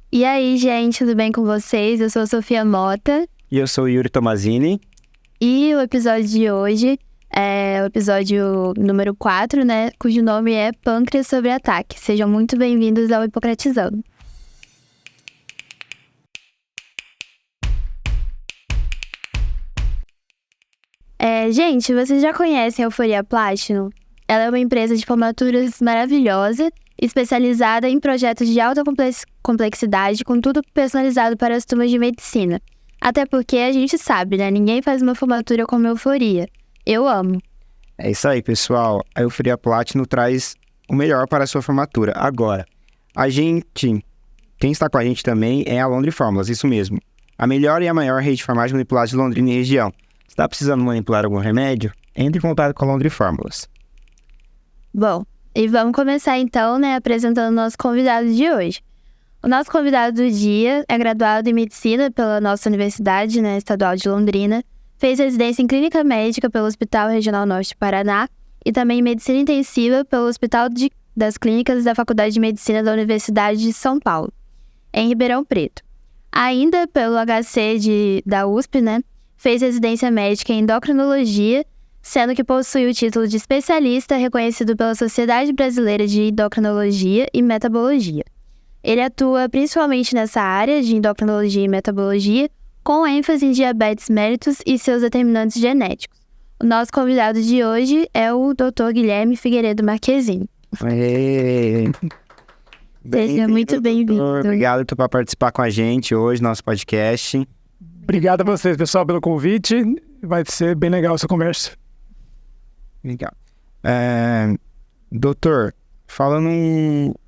E aí, gente, tudo bem com vocês? Eu sou a Sofia Mota. E eu sou o Yuri Tomazini. E o episódio de hoje é o episódio número 4, né? Cujo nome é Pâncreas sobre Ataque. Sejam muito bem-vindos ao Hipocratizando. Gente, vocês já conhecem a Euforia Platinum? Ela é uma empresa de formaturas maravilhosa, especializada em projetos de alta complexidade, com tudo personalizado para as turmas de medicina. Até porque a gente sabe, né? Ninguém faz uma formatura como Euforia. Eu amo. É isso aí, pessoal. A Euforia Platinum traz o melhor para a sua formatura. Agora, quem está com a gente também é a Londre Fórmulas, isso mesmo. A melhor e a maior rede de farmácia manipulada de Londrina e região. Está precisando manipular algum remédio? Entre em contato com a Londre Fórmulas. Bom, e vamos começar então, né, apresentando o nosso convidado de hoje. O nosso convidado do dia é graduado em Medicina pela nossa Universidade, né, Estadual de Londrina, fez residência em Clínica Médica pelo Hospital Regional Norte do Paraná e também em Medicina Intensiva pelo Hospital das Clínicas da Faculdade de Medicina da Universidade de São Paulo, em Ribeirão Preto. Ainda pelo HC da USP, né, fez residência médica em endocrinologia, sendo que possui o título de especialista reconhecido pela Sociedade Brasileira de Endocrinologia e Metabologia. Ele atua principalmente nessa área de endocrinologia e metabologia, com ênfase em diabetes mellitus e seus determinantes genéticos. O nosso convidado de hoje é o Dr. Guilherme Figueiredo Marquezine. Seja muito bem-vindo. Obrigado por participar com a gente hoje no nosso podcast. Obrigado a vocês, pessoal, pelo convite. Vai ser bem legal essa conversa. Legal. Doutor, falando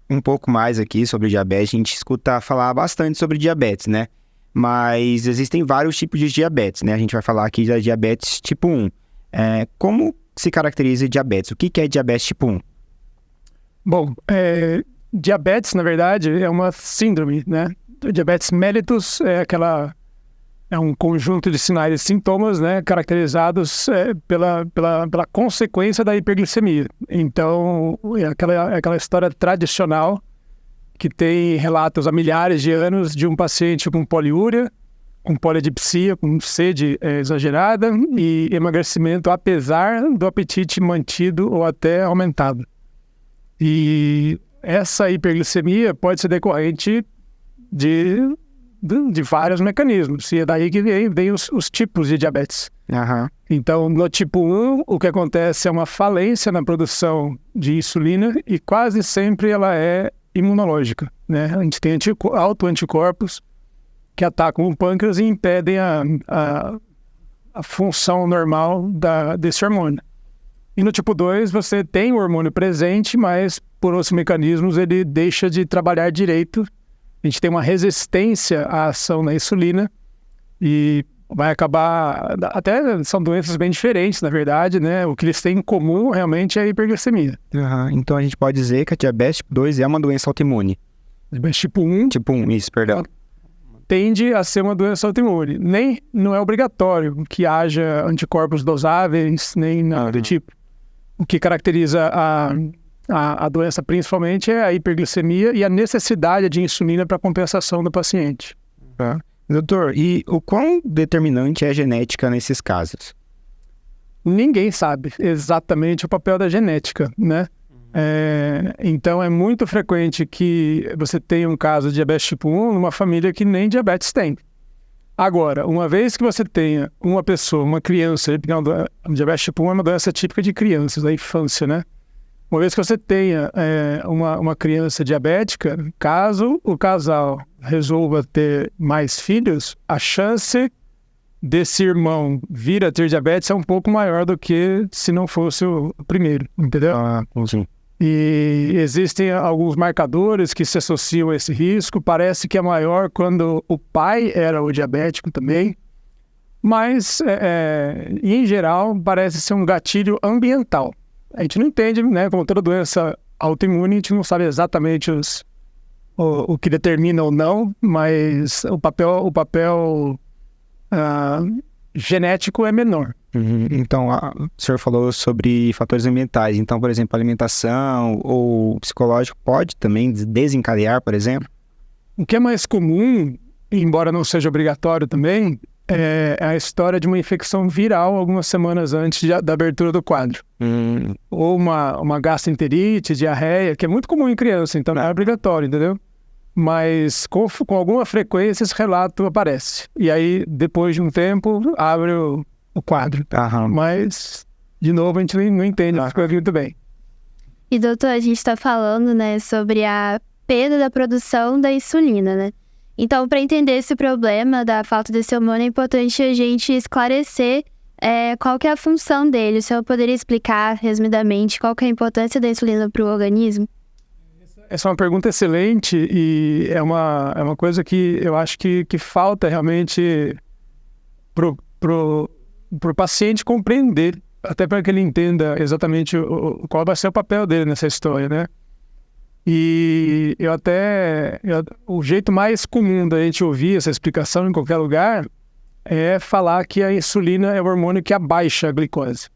um pouco mais aqui sobre diabetes, a gente escuta falar bastante sobre diabetes, né? Mas existem vários tipos de diabetes, né? A gente vai falar aqui da diabetes tipo 1. Como se caracteriza diabetes? O que é diabetes tipo 1? Bom, diabetes, na verdade, é uma síndrome, né? Diabetes mellitus é um conjunto de sinais e sintomas, né, caracterizados pela consequência da hiperglicemia. Então, é aquela história tradicional que tem relatos há milhares de anos de um paciente com poliúria, com poliadipsia, com sede exagerada e emagrecimento apesar do apetite mantido ou até aumentado. E essa hiperglicemia pode ser decorrente de vários mecanismos, e é daí que vem os tipos de diabetes. Uhum. Então, no tipo 1, o que acontece é uma falência na produção de insulina e quase sempre ela é imunológica, né? A gente tem autoanticorpos que atacam o pâncreas e impedem a função normal desse hormônio. E no tipo 2, você tem o hormônio presente, mas por outros mecanismos ele deixa de trabalhar direito. A gente tem uma resistência à ação da insulina e vai acabar... Até são doenças bem diferentes, na verdade, né? O que eles têm em comum realmente é a hiperglicemia. Uhum. Então a gente pode dizer que a diabetes tipo 2 é uma doença autoimune. Diabetes tipo 1... Tipo 1, isso, perdão. Tende a ser uma doença autoimune. Não é obrigatório que haja anticorpos dosáveis, nem nada do tipo. O que caracteriza a doença principalmente é a hiperglicemia e a necessidade de insulina para compensação do paciente. Doutor, e o quão determinante é a genética nesses casos? Ninguém sabe exatamente o papel da genética, né? Então é muito frequente que você tenha um caso de diabetes tipo 1 numa família que nem diabetes tem. Agora, uma vez que você tenha uma criança, diabetes tipo 1 é uma doença típica de crianças, da infância, né? Uma vez que você tenha uma criança diabética, caso o casal resolva ter mais filhos, a chance desse irmão vir a ter diabetes é um pouco maior do que se não fosse o primeiro, entendeu? Sim. E existem alguns marcadores que se associam a esse risco. Parece que é maior quando o pai era o diabético também, mas, em geral, parece ser um gatilho ambiental. A gente não entende, né, como toda doença autoimune, a gente não sabe exatamente o que determina ou não, mas o papel genético é menor. Então, o senhor falou sobre fatores ambientais. Então, por exemplo, alimentação ou psicológico pode também desencadear, por exemplo? O que é mais comum, embora não seja obrigatório também, é a história de uma infecção viral algumas semanas antes da abertura do quadro. Ou uma gastroenterite, diarreia, que é muito comum em criança, então não é obrigatório, entendeu? Mas com alguma frequência esse relato aparece. E aí, depois de um tempo, abre o quadro. Mas, de novo, a gente não entende as coisas muito bem. E doutor, a gente está falando, né, sobre a perda da produção da insulina, né? Então, para entender esse problema da falta desse hormônio, é importante a gente esclarecer qual que é a função dele. O senhor poderia explicar, resumidamente, qual que é a importância da insulina para o organismo? Essa é uma pergunta excelente e é uma coisa que eu acho que falta realmente pro paciente compreender, até para que ele entenda exatamente qual vai ser o papel dele nessa história, né? E o jeito mais comum da gente ouvir essa explicação em qualquer lugar é falar que a insulina é o hormônio que abaixa a glicose.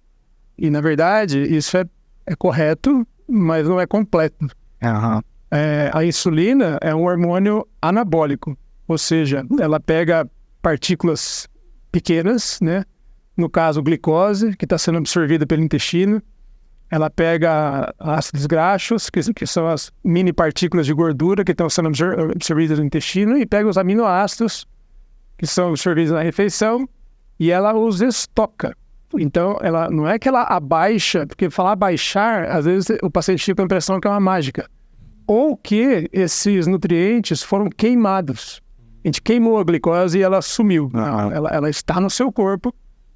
E, na verdade, isso é correto, mas não é completo. A insulina é um hormônio anabólico, ou seja, ela pega partículas pequenas, né? No caso, glicose, que está sendo absorvida pelo intestino. Ela pega ácidos graxos, que são as mini partículas de gordura que estão sendo absorvidas no intestino, e pega os aminoácidos, que são absorvidos na refeição, e ela os estoca. Então, ela não é que ela abaixa, porque falar abaixar, às vezes o paciente fica com a impressão que é uma mágica. Ou que esses nutrientes foram queimados. A gente queimou a glicose e ela sumiu. Ela está no seu corpo,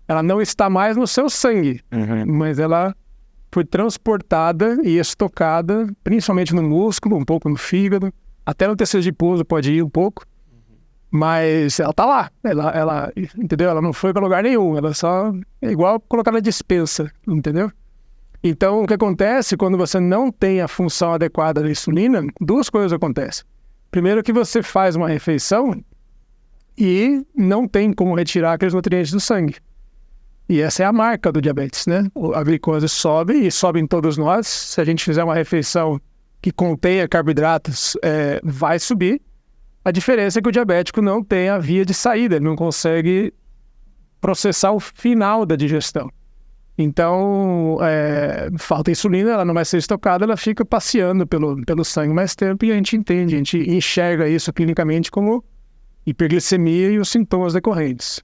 ela não está mais no seu sangue, mas ela foi transportada e estocada, principalmente no músculo, um pouco no fígado, até no tecido adiposo pode ir um pouco, mas ela tá lá, ela entendeu? Ela não foi para lugar nenhum, ela só é igual colocar na despensa, entendeu? Então, o que acontece quando você não tem a função adequada da insulina, duas coisas acontecem. Primeiro que você faz uma refeição e não tem como retirar aqueles nutrientes do sangue. E essa é a marca do diabetes, né? A glicose sobe e sobe em todos nós. Se a gente fizer uma refeição que contenha carboidratos, vai subir. A diferença é que o diabético não tem a via de saída, ele não consegue processar o final da digestão. Então, falta insulina, ela não vai ser estocada, ela fica passeando pelo sangue mais tempo e a gente entende, a gente enxerga isso clinicamente como hiperglicemia e os sintomas decorrentes.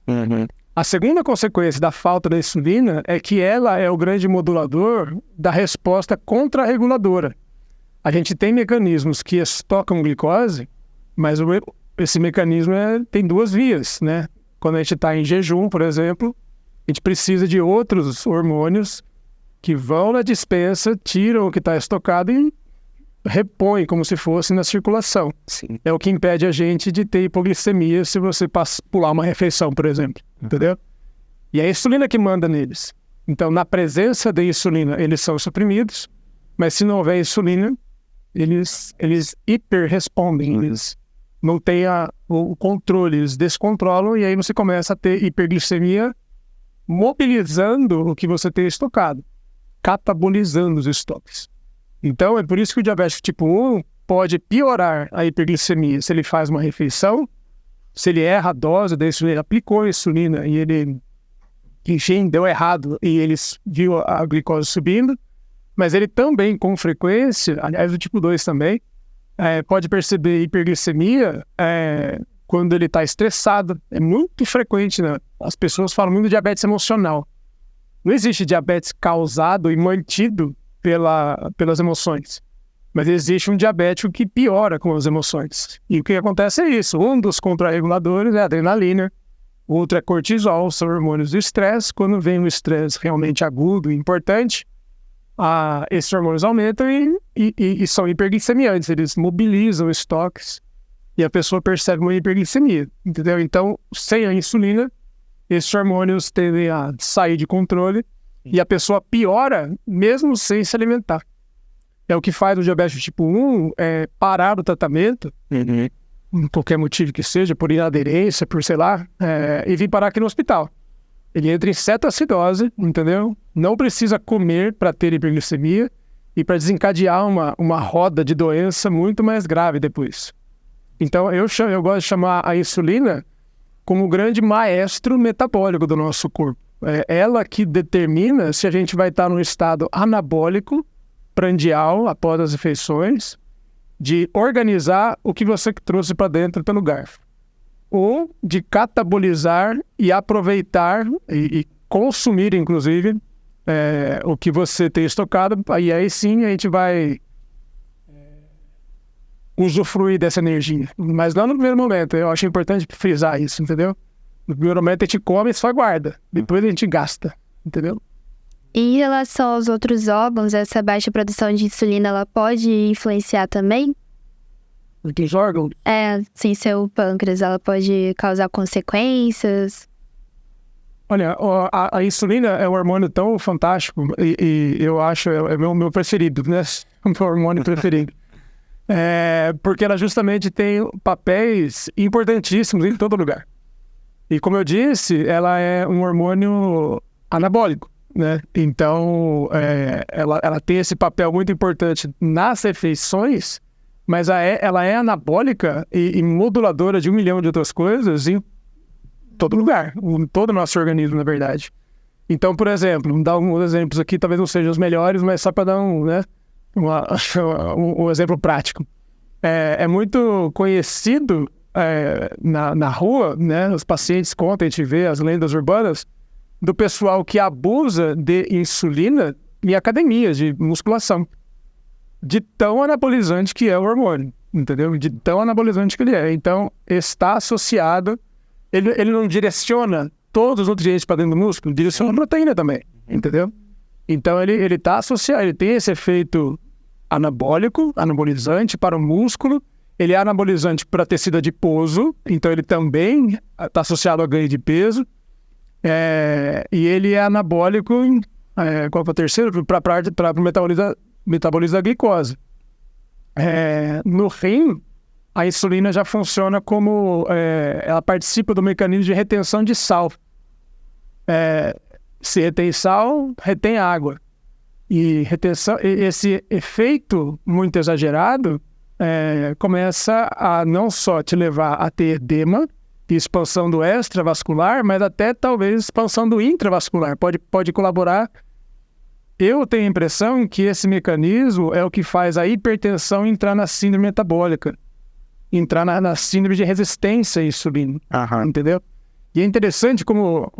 A segunda consequência da falta da insulina é que ela é o grande modulador da resposta contrarreguladora. A gente tem mecanismos que estocam glicose, mas esse mecanismo tem duas vias, né? Quando a gente está em jejum, por exemplo, a gente precisa de outros hormônios que vão na despensa, tiram o que está estocado e repõem como se fosse na circulação. Sim. É o que impede a gente de ter hipoglicemia se você pular uma refeição, por exemplo. Entendeu? E é a insulina que manda neles. Então, na presença da insulina, eles são suprimidos, mas se não houver insulina, eles hiperrespondem. Eles não têm o controle, eles descontrolam e aí você começa a ter hiperglicemia mobilizando o que você tem estocado, catabolizando os estoques. Então, é por isso que o diabético tipo 1 pode piorar a hiperglicemia se ele faz uma refeição, se ele erra a dose da insulina, aplicou a insulina e ele, enfim, deu errado e ele viu a glicose subindo, mas ele também, com frequência, aliás, o tipo 2 também, pode perceber hiperglicemia quando ele está estressado. É muito frequente, né? As pessoas falam muito de diabetes emocional. Não existe diabetes causado e mantido pelas emoções. Mas existe um diabético que piora com as emoções. E o que acontece é isso. Um dos contrarreguladores é a adrenalina, o outro é cortisol, são hormônios do estresse. Quando vem um estresse realmente agudo e importante, esses hormônios aumentam e são hiperglicemiantes. Eles mobilizam estoques e a pessoa percebe uma hiperglicemia. Entendeu? Então, sem a insulina, esses hormônios tendem a sair de controle e a pessoa piora mesmo sem se alimentar. É o que faz o diabetes tipo 1 parar o tratamento, por qualquer motivo que seja, por inaderência, por sei lá, e vir parar aqui no hospital. Ele entra em cetoacidose, entendeu? Não precisa comer para ter hiperglicemia e para desencadear uma roda de doença muito mais grave depois. Então, eu gosto de chamar a insulina como o grande maestro metabólico do nosso corpo. É ela que determina se a gente vai estar num estado anabólico, prandial, após as refeições, de organizar o que você trouxe para dentro pelo garfo, ou de catabolizar e aproveitar e consumir, inclusive, o que você tem estocado, e aí sim a gente vai usufruir dessa energia. Mas não no primeiro momento, eu acho importante frisar isso, entendeu? No primeiro momento a gente come e só guarda, depois a gente gasta, entendeu? E em relação aos outros órgãos, essa baixa produção de insulina, ela pode influenciar também? Os órgãos? Sem ser o pâncreas, ela pode causar consequências? Olha, a insulina é um hormônio tão fantástico e eu acho, é meu preferido, né? O meu hormônio preferido. Porque ela justamente tem papéis importantíssimos em todo lugar. E como eu disse, ela é um hormônio anabólico, né? Então, ela tem esse papel muito importante nas refeições, mas ela é anabólica e moduladora de 1 milhão de outras coisas em todo lugar, em todo o nosso organismo, na verdade. Então, por exemplo, vamos dar alguns exemplos aqui, talvez não sejam os melhores, mas só para dar um exemplo prático. É muito conhecido na rua, né? Os pacientes contam, a gente vê as lendas urbanas, do pessoal que abusa de insulina em academias de musculação, de tão anabolizante que é o hormônio, entendeu? De tão anabolizante que ele é. Então, está associado, ele não direciona todos os nutrientes para dentro do músculo, direciona a proteína também, entendeu? Então, ele está associado, ele tem esse efeito anabólico, anabolizante para o músculo, ele é anabolizante para tecido adiposo, então ele também está associado a ganho de peso, e ele é anabólico, qual é o terceiro? Para o metabolismo da glicose. No rim, a insulina já funciona como, ela participa do mecanismo de retenção de sal. Se retém sal, retém água. E esse efeito muito exagerado começa a não só te levar a ter edema e expansão do extravascular, mas até talvez expansão do intravascular. Pode colaborar. Eu tenho a impressão que esse mecanismo é o que faz a hipertensão entrar na síndrome metabólica, entrar na síndrome de resistência à insulina, entendeu? E é interessante como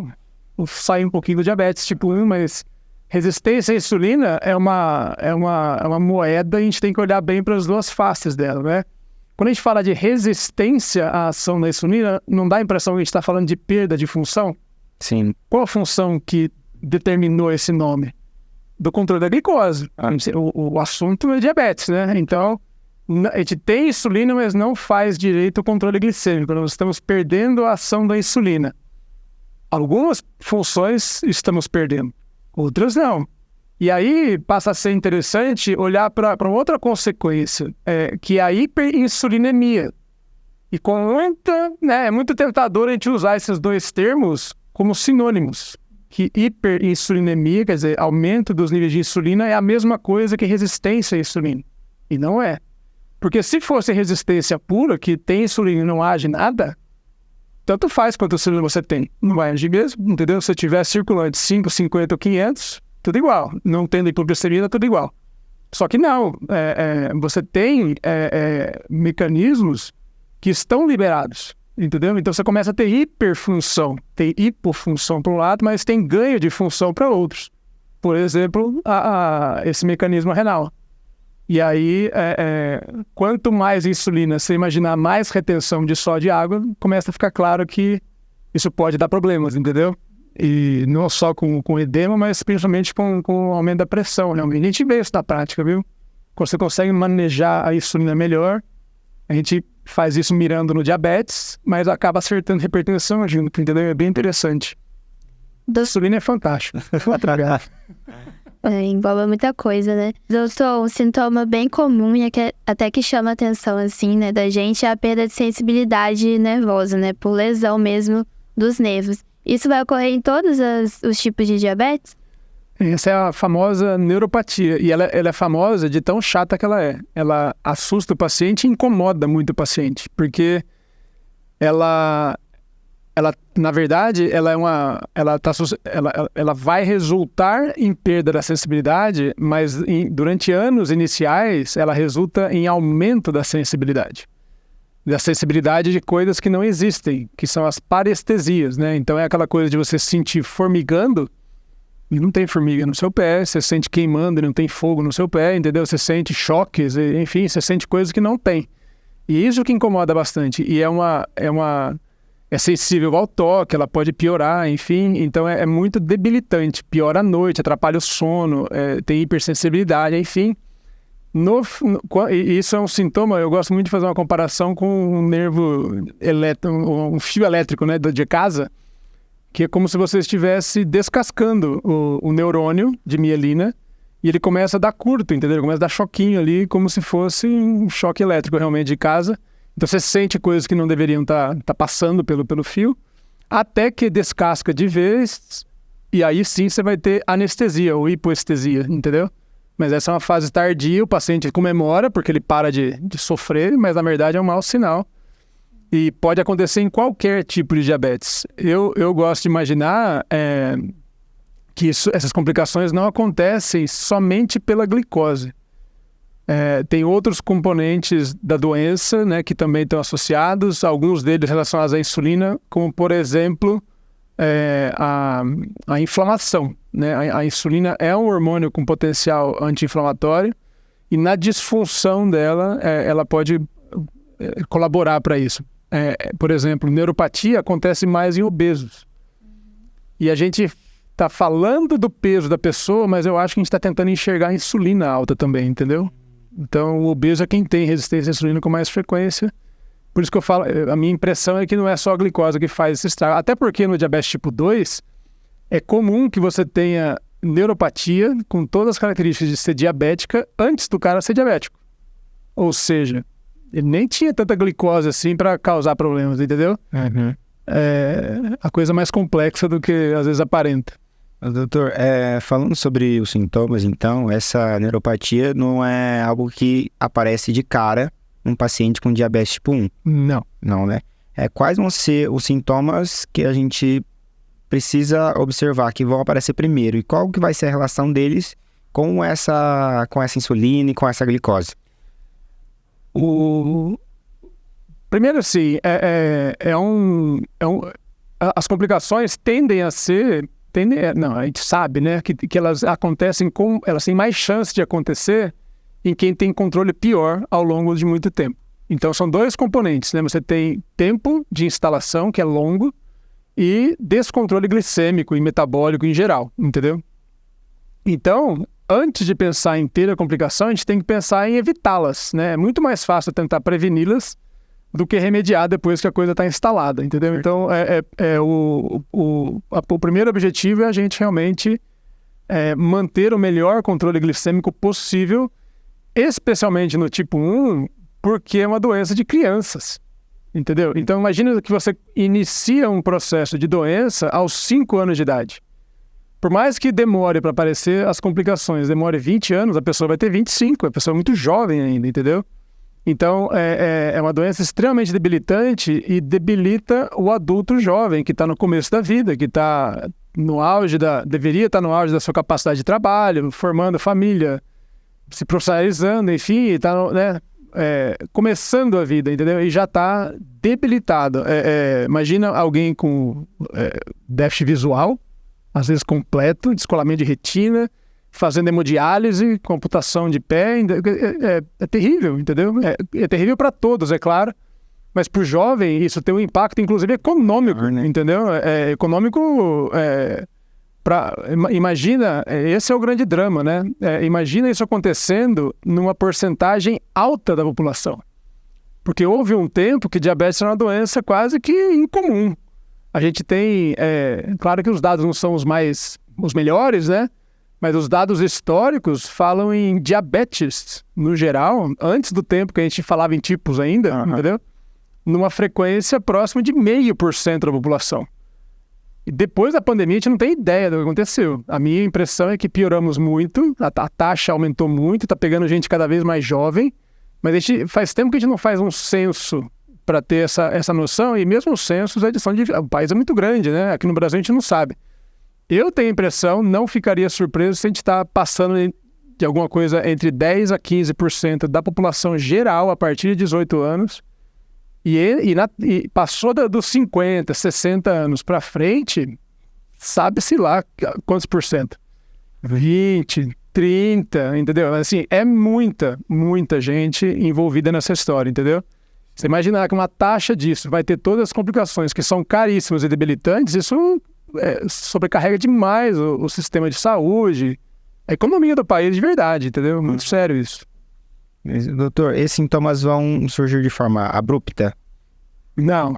sai um pouquinho do diabetes tipo 1, mas resistência à insulina é uma moeda e a gente tem que olhar bem para as duas faces dela, né? Quando a gente fala de resistência à ação da insulina, não dá a impressão que a gente está falando de perda de função? Sim. Qual a função que determinou esse nome? Do controle da glicose. O assunto é diabetes, né? Então, a gente tem insulina, mas não faz direito o controle glicêmico. Nós estamos perdendo a ação da insulina. Algumas funções estamos perdendo, outras não. E aí passa a ser interessante olhar para outra consequência, que é a hiperinsulinemia. E com é muito tentador a gente usar esses dois termos como sinônimos. Que hiperinsulinemia, quer dizer, aumento dos níveis de insulina, é a mesma coisa que resistência à insulina. E não é. Porque se fosse resistência pura, que tem insulina e não age nada, tanto faz quanto insulina você tem. Não vai agir mesmo, entendeu? Se tiver circulante 5, 50 ou 500, tudo igual. Não tendo hipoglicemia, tudo igual. Só que não. Você tem mecanismos que estão liberados. Entendeu? Então você começa a ter hiperfunção, tem hipofunção para um lado, mas tem ganho de função para outros. Por exemplo, esse mecanismo renal. E aí, quanto mais insulina você imaginar, mais retenção de sódio e água, começa a ficar claro que isso pode dar problemas, entendeu? E não só com edema, mas principalmente com o aumento da pressão, né? A gente vê isso na prática, viu? Quando você consegue manejar a insulina melhor, a gente faz isso mirando no diabetes, mas acaba acertando hipertensão junto, entendeu? É bem interessante. A insulina é fantástica. Envolve muita coisa, né? Doutor, um sintoma bem comum e até que chama a atenção, assim, né, da gente é a perda de sensibilidade nervosa, né? Por lesão mesmo dos nervos. Isso vai ocorrer em todos os tipos de diabetes? Essa é a famosa neuropatia. E ela é famosa de tão chata que ela é. Ela assusta o paciente e incomoda muito o paciente. Porque ela na verdade, ela vai resultar em perda da sensibilidade, mas durante anos iniciais, ela resulta em aumento da sensibilidade. Da sensibilidade de coisas que não existem, que são as parestesias, né? Então é aquela coisa de você sentir formigando e não tem formiga no seu pé, você sente queimando e não tem fogo no seu pé, entendeu? Você sente choques, enfim, você sente coisas que não tem. E isso que incomoda bastante. E é sensível ao toque, ela pode piorar, enfim. Então é muito debilitante. Piora à noite, atrapalha o sono, tem hipersensibilidade, enfim. Isso é um sintoma, eu gosto muito de fazer uma comparação com um nervo elétrico, um fio elétrico, né, de casa, que é como se você estivesse descascando o neurônio de mielina e ele começa a dar curto, entendeu? Ele começa a dar choquinho ali, como se fosse um choque elétrico realmente de casa. Então você sente coisas que não deveriam estar passando pelo fio, até que descasca de vez, e aí sim você vai ter anestesia ou hipoestesia, entendeu? Mas essa é uma fase tardia, o paciente comemora porque ele para de sofrer, mas na verdade é um mau sinal. E pode acontecer em qualquer tipo de diabetes. Eu gosto de imaginar que essas complicações não acontecem somente pela glicose. Tem outros componentes da doença, né, que também estão associados, alguns deles relacionados à insulina, como, por exemplo, a inflamação. Né? A insulina é um hormônio com potencial anti-inflamatório e na disfunção dela, ela pode colaborar para isso. Por exemplo, neuropatia acontece mais em obesos. E a gente está falando do peso da pessoa, mas eu acho que a gente está tentando enxergar a insulina alta também, entendeu? Então, o obeso é quem tem resistência à insulina com mais frequência. Por isso que eu falo, a minha impressão é que não é só a glicose que faz esse estrago. Até porque no diabetes tipo 2, é comum que você tenha neuropatia com todas as características de ser diabética antes do cara ser diabético. Ou seja, ele nem tinha tanta glicose assim para causar problemas, entendeu? Uhum. É a coisa mais complexa do que às vezes aparenta. Doutor, falando sobre os sintomas, então, essa neuropatia não é algo que aparece de cara num paciente com diabetes tipo 1? Não. Não, né? Quais vão ser os sintomas que a gente precisa observar, que vão aparecer primeiro? E qual que vai ser a relação deles com essa insulina e com essa glicose? Primeiro, assim, as complicações tendem a ser... Não, a gente sabe, né, que elas acontecem elas têm mais chance de acontecer em quem tem controle pior ao longo de muito tempo. Então, são dois componentes, né? Você tem tempo de instalação, que é longo, e descontrole glicêmico e metabólico em geral, entendeu? Então, antes de pensar em ter a complicação, a gente tem que pensar em evitá-las, né? É muito mais fácil tentar preveni-las do que remediar depois que a coisa está instalada, entendeu? Então, o primeiro objetivo é a gente realmente manter o melhor controle glicêmico possível, especialmente no tipo 1, porque é uma doença de crianças, entendeu? Então, imagina que você inicia um processo de doença aos 5 anos de idade. Por mais que demore para aparecer as complicações, demore 20 anos, a pessoa vai ter 25, a pessoa é muito jovem ainda, entendeu? Então, é uma doença extremamente debilitante e debilita o adulto jovem que está no começo da vida, que está no auge deveria estar no auge da sua capacidade de trabalho, formando família, se profissionalizando, enfim, está começando a vida, entendeu? E já está debilitado. Imagina alguém com déficit visual, às vezes completo, descolamento de retina, fazendo hemodiálise, computação de pé, é terrível, entendeu? É terrível para todos, é claro, mas para o jovem isso tem um impacto, inclusive, econômico, entendeu? Econômico, imagina, esse é o grande drama, né? Imagina isso acontecendo numa porcentagem alta da população, porque houve um tempo que diabetes era uma doença quase que incomum. A gente tem, claro que os dados não são os melhores, né? Mas os dados históricos falam em diabetes, no geral, antes do tempo que a gente falava em tipos ainda, entendeu? Numa frequência próxima de 0,5% da população. E depois da pandemia, a gente não tem ideia do que aconteceu. A minha impressão é que pioramos muito, a taxa aumentou muito, tá pegando gente cada vez mais jovem, mas a gente, faz tempo que a gente não faz um censo para ter essa noção, e mesmo os censos, o país é muito grande, né? Aqui no Brasil a gente não sabe. Eu tenho a impressão, não ficaria surpreso se a gente está passando de alguma coisa entre 10% a 15% da população geral a partir de 18 anos, e passou dos 50, 60 anos para frente, sabe-se lá quantos por cento. 20, 30, entendeu? Assim, é muita gente envolvida nessa história, entendeu? Você imaginar que uma taxa disso vai ter todas as complicações que são caríssimas e debilitantes, isso sobrecarrega demais o sistema de saúde, a economia do país de verdade, entendeu? Muito sério isso. Mas, doutor, esses sintomas vão surgir de forma abrupta? Não,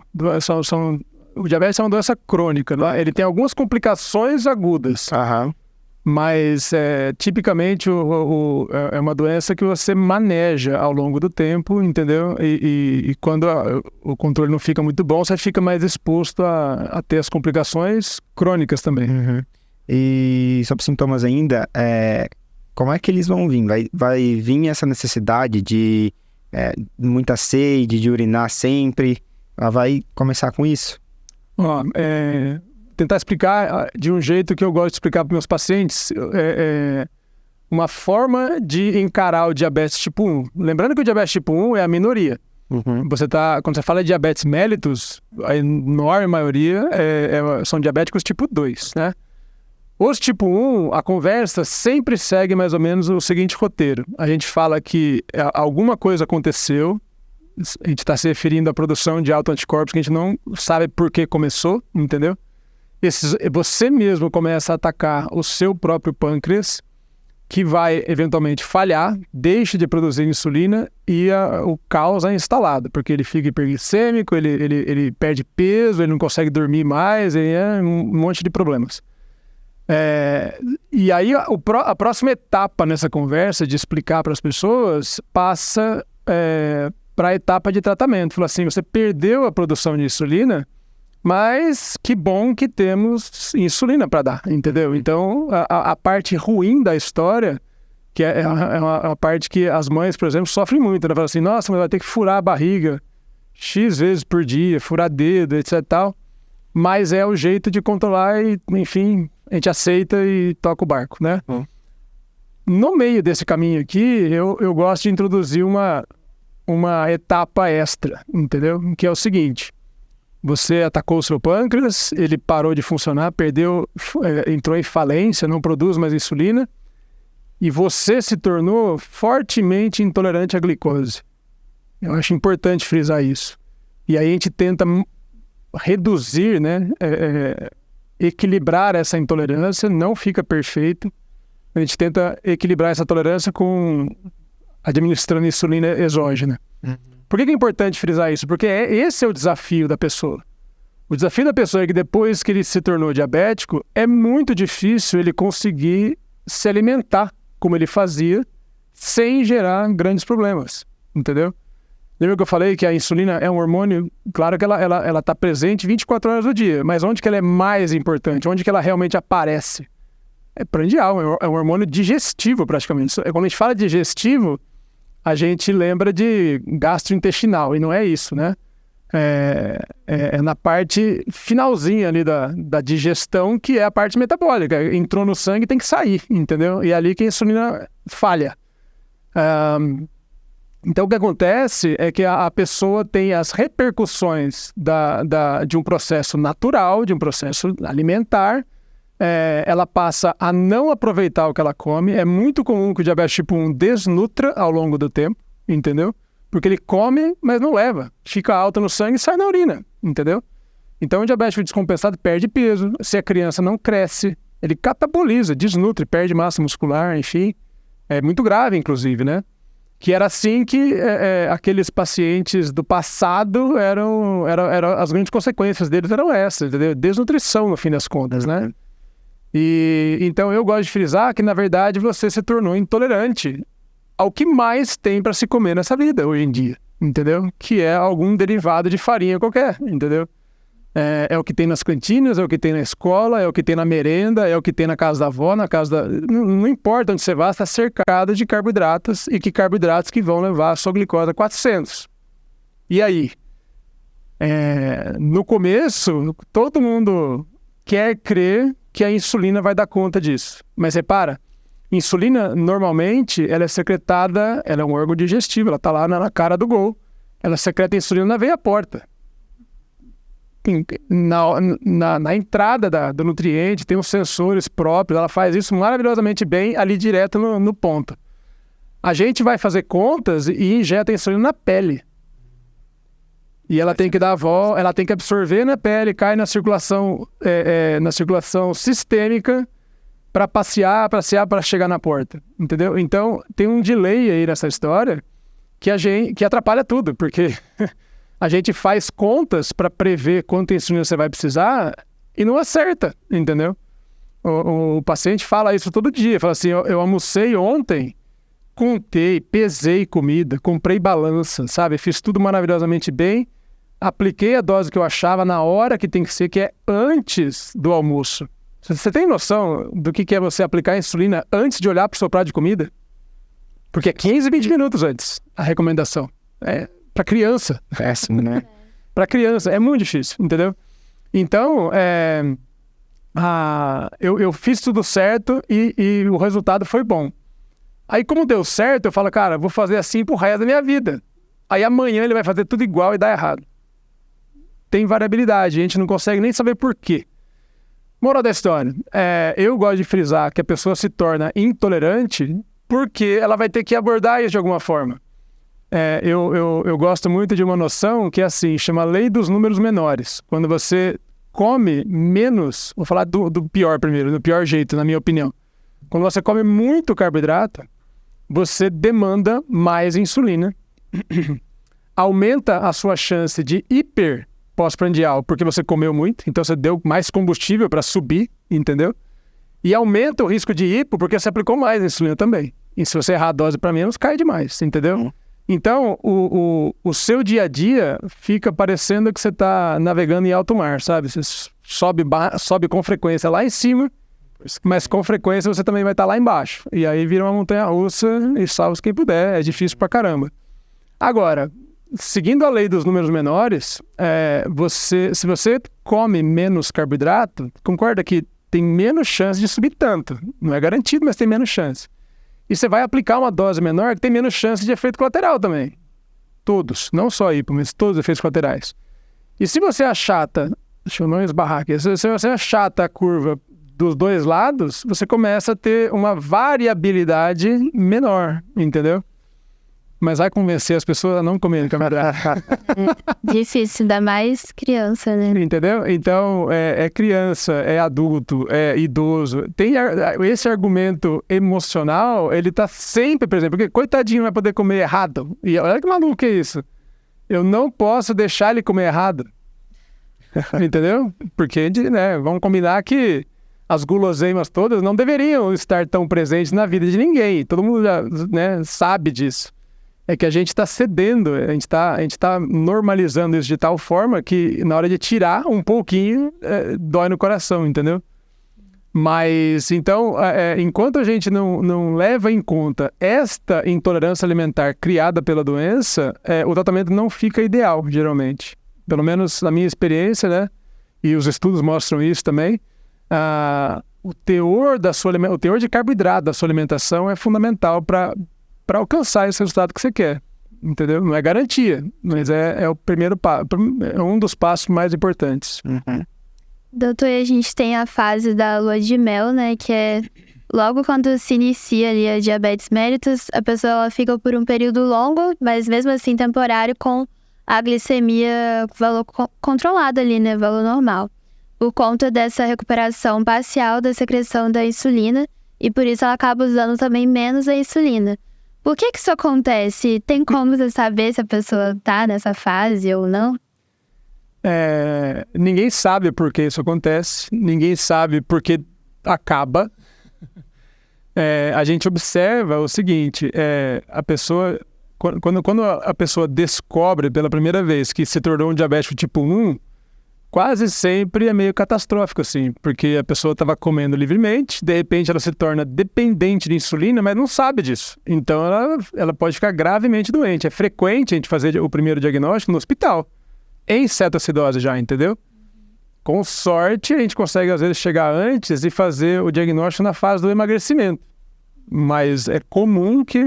o diabetes é uma doença crônica, né? Ele tem algumas complicações agudas, mas tipicamente é uma doença que você maneja ao longo do tempo, entendeu? E quando o controle não fica muito bom, você fica mais exposto a ter as complicações crônicas também. E sobre sintomas ainda, como é que eles vão vir? Vai vir essa necessidade de muita sede, de urinar sempre? Ela vai começar com isso? Tentar explicar de um jeito que eu gosto de explicar para meus pacientes, uma forma de encarar o diabetes tipo 1. Lembrando que o diabetes tipo 1 é a minoria. Quando você fala de diabetes mellitus, a enorme maioria são diabéticos tipo 2, né? Os tipo 1, a conversa sempre segue mais ou menos o seguinte roteiro. A gente fala que alguma coisa aconteceu, a gente está se referindo à produção de autoanticorpos que a gente não sabe por que começou, entendeu? Você mesmo começa a atacar o seu próprio pâncreas, que vai eventualmente falhar, deixa de produzir insulina e o caos é instalado, porque ele fica hiperglicêmico, ele perde peso, ele não consegue dormir mais, um monte de problemas. E aí a próxima etapa nessa conversa de explicar para as pessoas passa para a etapa de tratamento. Fala assim, você perdeu a produção de insulina, mas que bom que temos insulina para dar, entendeu? Então, a parte ruim da história, que é uma parte que as mães, por exemplo, sofrem muito, né? Falam assim, nossa, mas vai ter que furar a barriga X vezes por dia, furar dedo, etc e tal. Mas é o jeito de controlar e, enfim, a gente aceita e toca o barco, né? No meio desse caminho aqui, eu gosto de introduzir uma etapa extra, entendeu? Que é o seguinte, você atacou o seu pâncreas, ele parou de funcionar, entrou em falência, não produz mais insulina, e você se tornou fortemente intolerante à glicose. Eu acho importante frisar isso. E aí a gente tenta reduzir, né, equilibrar essa intolerância, não fica perfeito. A gente tenta equilibrar essa tolerância administrando insulina exógena. Por que é importante frisar isso? Porque esse é o desafio da pessoa. O desafio da pessoa é que depois que ele se tornou diabético, é muito difícil ele conseguir se alimentar como ele fazia, sem gerar grandes problemas, entendeu? Lembra que eu falei que a insulina é um hormônio? Claro que ela está presente 24 horas do dia, mas onde que ela é mais importante? Onde que ela realmente aparece? É prandial, é um hormônio digestivo praticamente. Quando a gente fala digestivo, a gente lembra de gastrointestinal, e não é isso, né? É na parte finalzinha ali da digestão, que é a parte metabólica. Entrou no sangue, tem que sair, entendeu? E é ali que a insulina falha. Então, o que acontece é que a pessoa tem as repercussões de um processo natural, de um processo alimentar. Ela passa a não aproveitar o que ela come. É muito comum que o diabetes tipo 1 desnutra ao longo do tempo, entendeu? Porque ele come, mas não leva. Fica alto no sangue e sai na urina, entendeu? Então, o diabético descompensado perde peso. Se a criança não cresce, ele cataboliza, desnutre, perde massa muscular, enfim. É muito grave, inclusive, né? Que era assim que aqueles pacientes do passado as grandes consequências deles eram essas, entendeu? Desnutrição, no fim das contas, né? E então eu gosto de frisar que, na verdade, você se tornou intolerante ao que mais tem para se comer nessa vida hoje em dia, entendeu? Que é algum derivado de farinha qualquer, entendeu? É o que tem nas cantinas, é o que tem na escola, é o que tem na merenda, é o que tem na casa da avó, na casa da... Não importa onde você vá, está cercado de carboidratos e que carboidratos que vão levar a sua glicose a 400. E aí? No começo, todo mundo quer crer que a insulina vai dar conta disso. Mas repara, insulina, normalmente, ela é secretada, ela é um órgão digestivo, ela está lá na cara do gol. Ela secreta insulina na veia porta. Na entrada do nutriente, tem os sensores próprios, ela faz isso maravilhosamente bem ali direto no ponto. A gente vai fazer contas e injeta insulina na pele. E ela tem que dar a volta, ela tem que absorver na pele, cai na circulação sistêmica para passear para chegar na porta, entendeu? Então, tem um delay aí nessa história que atrapalha tudo, porque a gente faz contas para prever quanto insulina você vai precisar e não acerta, entendeu? O paciente fala isso todo dia, fala assim, eu almocei ontem, contei, pesei comida, comprei balança, sabe? Fiz tudo maravilhosamente bem, apliquei a dose que eu achava na hora que tem que ser, que é antes do almoço. Você tem noção do que é você aplicar a insulina antes de olhar para o seu prato de comida? Porque é 15, 20 minutos antes a recomendação. Para criança. Péssimo, né? Para criança. É muito difícil, entendeu? Então, eu fiz tudo certo e o resultado foi bom. Aí, como deu certo, eu falo, cara, vou fazer assim pro resto da minha vida. Aí, amanhã ele vai fazer tudo igual e dar errado. Tem variabilidade, a gente não consegue nem saber por quê. Moral da história, eu gosto de frisar que a pessoa se torna intolerante porque ela vai ter que abordar isso de alguma forma. Eu gosto muito de uma noção que é assim, chama lei dos números menores. Quando você come menos, vou falar do pior primeiro, do pior jeito, na minha opinião. Quando você come muito carboidrato, você demanda mais insulina, aumenta a sua chance de hiper pós-prandial, porque você comeu muito, então você deu mais combustível para subir, entendeu? E aumenta o risco de hipo, porque você aplicou mais insulina também. E se você errar a dose para menos, cai demais, entendeu? Então, o seu dia a dia fica parecendo que você está navegando em alto mar, sabe? Você sobe com frequência lá em cima, mas com frequência você também vai estar lá embaixo. E aí vira uma montanha-russa e salve quem puder. É difícil pra caramba. Agora, seguindo a lei dos números menores, se você come menos carboidrato, concorda que tem menos chance de subir tanto. Não é garantido, mas tem menos chance. E você vai aplicar uma dose menor que tem menos chance de efeito colateral também. Todos, não só hipo, mas todos os efeitos colaterais. E se você achata, deixa eu não esbarrar aqui, se você achata a curva dos dois lados, você começa a ter uma variabilidade menor, entendeu? Mas vai convencer as pessoas a não comerem carboidrato. Difícil, ainda mais criança, né? Entendeu? Então, é criança, é adulto, é idoso. Tem esse argumento emocional, ele tá sempre presente. Porque coitadinho vai poder comer errado. E olha que maluco que é isso. Eu não posso deixar ele comer errado. Entendeu? Porque, né, vamos combinar que as guloseimas todas não deveriam estar tão presentes na vida de ninguém. Todo mundo já, né, sabe disso. É que a gente está cedendo, a gente tá normalizando isso de tal forma que na hora de tirar um pouquinho, dói no coração, entendeu? Mas, então, enquanto a gente não leva em conta esta intolerância alimentar criada pela doença, o tratamento não fica ideal, geralmente. Pelo menos na minha experiência, né? E os estudos mostram isso também. O teor de carboidrato da sua alimentação é fundamental para alcançar esse resultado que você quer, entendeu? Não é garantia, mas é o primeiro passo, é um dos passos mais importantes. Uhum. Doutor, a gente tem a fase da lua de mel, né, que é logo quando se inicia ali a diabetes mellitus, a pessoa ela fica por um período longo, mas mesmo assim temporário, com a glicemia valor controlado ali, né, valor normal, por conta dessa recuperação parcial da secreção da insulina, e por isso ela acaba usando também menos a insulina. Por que isso acontece? Tem como você saber se a pessoa está nessa fase ou não? Ninguém sabe por que isso acontece, ninguém sabe por que acaba. A gente observa o seguinte, a pessoa, quando a pessoa descobre pela primeira vez que se tornou um diabético tipo 1, quase sempre é meio catastrófico, assim, porque a pessoa estava comendo livremente, de repente ela se torna dependente de insulina, mas não sabe disso. Então ela pode ficar gravemente doente. É frequente a gente fazer o primeiro diagnóstico no hospital, em cetoacidose já, entendeu? Com sorte, a gente consegue às vezes chegar antes e fazer o diagnóstico na fase do emagrecimento. Mas é comum que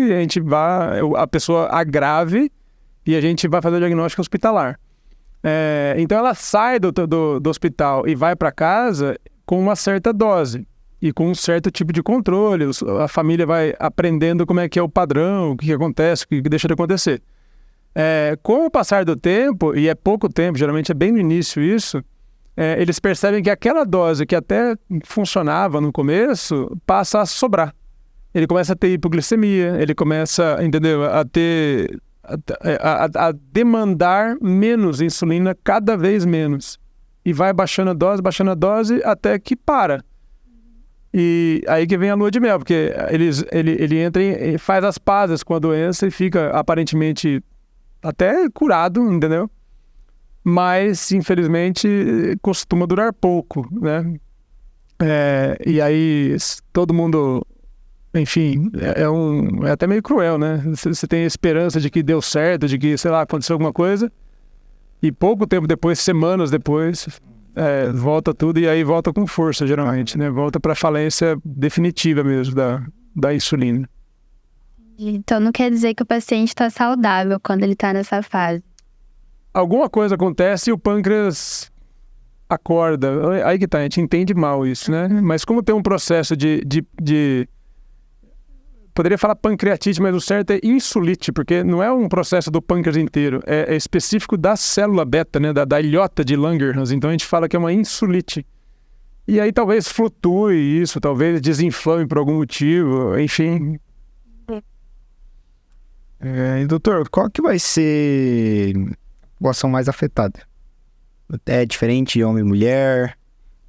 a pessoa agrave e a gente vai fazer o diagnóstico hospitalar. Então ela sai do hospital e vai para casa com uma certa dose e com um certo tipo de controle. A família vai aprendendo como é que é o padrão, o que acontece, o que deixa de acontecer. Com o passar do tempo, e é pouco tempo, geralmente é bem no início isso, eles percebem que aquela dose que até funcionava no começo passa a sobrar. Ele começa a ter hipoglicemia, ele começa, entendeu, a ter... A demandar menos insulina cada vez menos. E vai baixando a dose até que para. E aí que vem a lua de mel, porque ele entra e faz as pazes com a doença e fica aparentemente até curado, entendeu? Mas, infelizmente, costuma durar pouco, né? E aí todo mundo... Enfim, é até meio cruel, né? Você tem a esperança de que deu certo, de que, sei lá, aconteceu alguma coisa, e pouco tempo depois, semanas depois, volta tudo, e aí volta com força, geralmente, né? Volta para a falência definitiva mesmo da insulina. Então não quer dizer que o paciente está saudável quando ele está nessa fase. Alguma coisa acontece e o pâncreas acorda. Aí que tá, a gente entende mal isso, né? Mas como tem um processo de poderia falar pancreatite, mas o certo é insulite, porque não é um processo do pâncreas inteiro, é específico da célula beta, né, da ilhota de Langerhans, então a gente fala que é uma insulite. E aí talvez flutue isso, talvez desinflame por algum motivo, enfim. Doutor, qual que vai ser a população mais afetada? É diferente homem e mulher,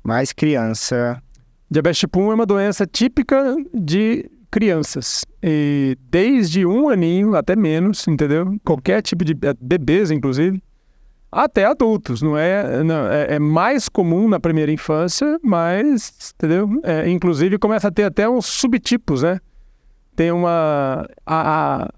mais criança? Diabetes tipo 1 é uma doença típica de crianças, e desde 1 aninho até menos, entendeu? Qualquer tipo de bebês, inclusive, até adultos, não é mais comum na primeira infância, mas, entendeu? Inclusive começa a ter até uns subtipos, né? Tem a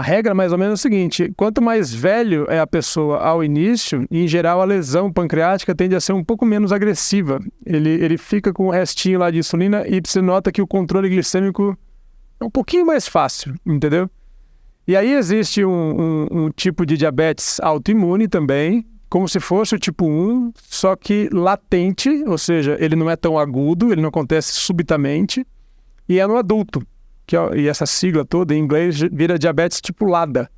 regra mais ou menos é o seguinte: quanto mais velho é a pessoa ao início, em geral a lesão pancreática tende a ser um pouco menos agressiva. Ele fica com o restinho lá de insulina e você nota que o controle glicêmico é um pouquinho mais fácil, entendeu? E aí existe um tipo de diabetes autoimune também, como se fosse o tipo 1, só que latente, ou seja, ele não é tão agudo, ele não acontece subitamente, e é no adulto. E essa sigla toda, em inglês, vira diabetes tipo LADA,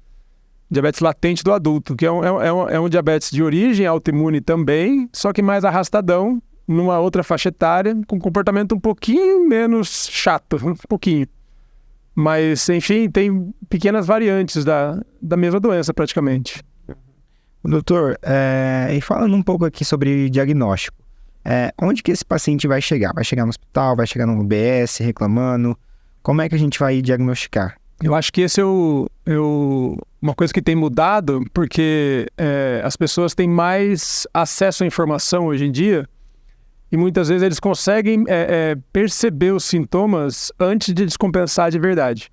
diabetes latente do adulto, que é um diabetes de origem autoimune também, só que mais arrastadão, numa outra faixa etária, com comportamento um pouquinho menos chato, um pouquinho. Mas, enfim, tem pequenas variantes da mesma doença, praticamente. Doutor, e falando um pouco aqui sobre diagnóstico, onde que esse paciente vai chegar? Vai chegar no hospital, vai chegar no UBS reclamando? Como é que a gente vai diagnosticar? Eu acho que esse é uma coisa que tem mudado, porque as pessoas têm mais acesso à informação hoje em dia, e muitas vezes eles conseguem perceber os sintomas antes de descompensar de verdade.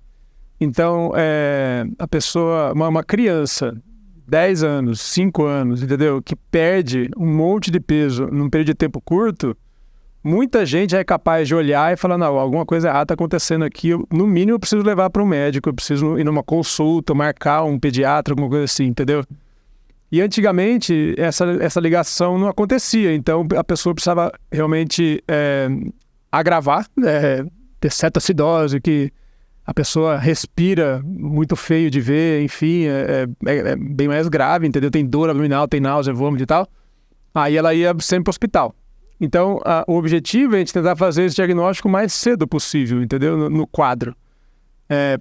Então, a pessoa, uma criança, 10 anos, 5 anos, entendeu? Que perde um monte de peso num período de tempo curto, muita gente é capaz de olhar e falar, não, alguma coisa errada está acontecendo aqui, no mínimo eu preciso levar para um médico, eu preciso ir numa consulta, marcar um pediatra, alguma coisa assim, entendeu? E antigamente essa ligação não acontecia, então a pessoa precisava realmente agravar, ter cetoacidose, que a pessoa respira muito feio de ver, enfim, é bem mais grave, entendeu? Tem dor abdominal, tem náusea, vômito e tal. Aí ela ia sempre para o hospital. Então o objetivo é a gente tentar fazer esse diagnóstico o mais cedo possível, entendeu? No quadro.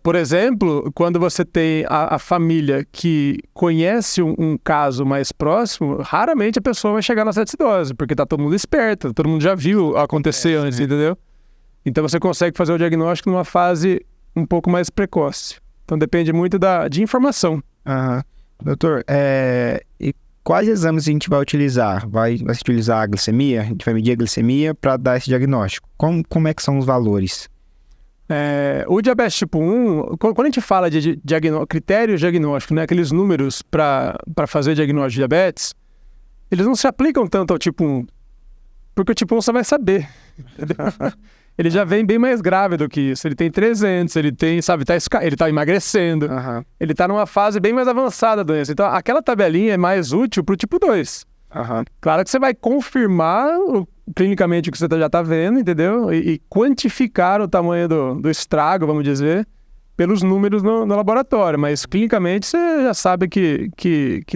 Por exemplo, quando você tem a família que conhece um caso mais próximo, raramente a pessoa vai chegar na cetoacidose, porque está todo mundo esperto, todo mundo já viu acontecer antes, entendeu? Então você consegue fazer o diagnóstico numa fase um pouco mais precoce. Então depende muito de informação. Doutor, e quais exames a gente vai utilizar? Vai se utilizar a glicemia? A gente vai medir a glicemia para dar esse diagnóstico. Como é que são os valores? O diabetes tipo 1, quando a gente fala de critério diagnóstico, né, aqueles números para fazer diagnóstico de diabetes, eles não se aplicam tanto ao tipo 1, porque o tipo 1 você vai saber. Ele já vem bem mais grave do que isso. Ele tem 300, ele tem, sabe, ele tá emagrecendo. Uhum. Ele tá numa fase bem mais avançada da doença. Então, aquela tabelinha é mais útil pro tipo 2. Uhum. Claro que você vai confirmar clinicamente o que você já tá vendo, entendeu? E quantificar o tamanho do estrago, vamos dizer, pelos números no laboratório. Mas, clinicamente, você já sabe que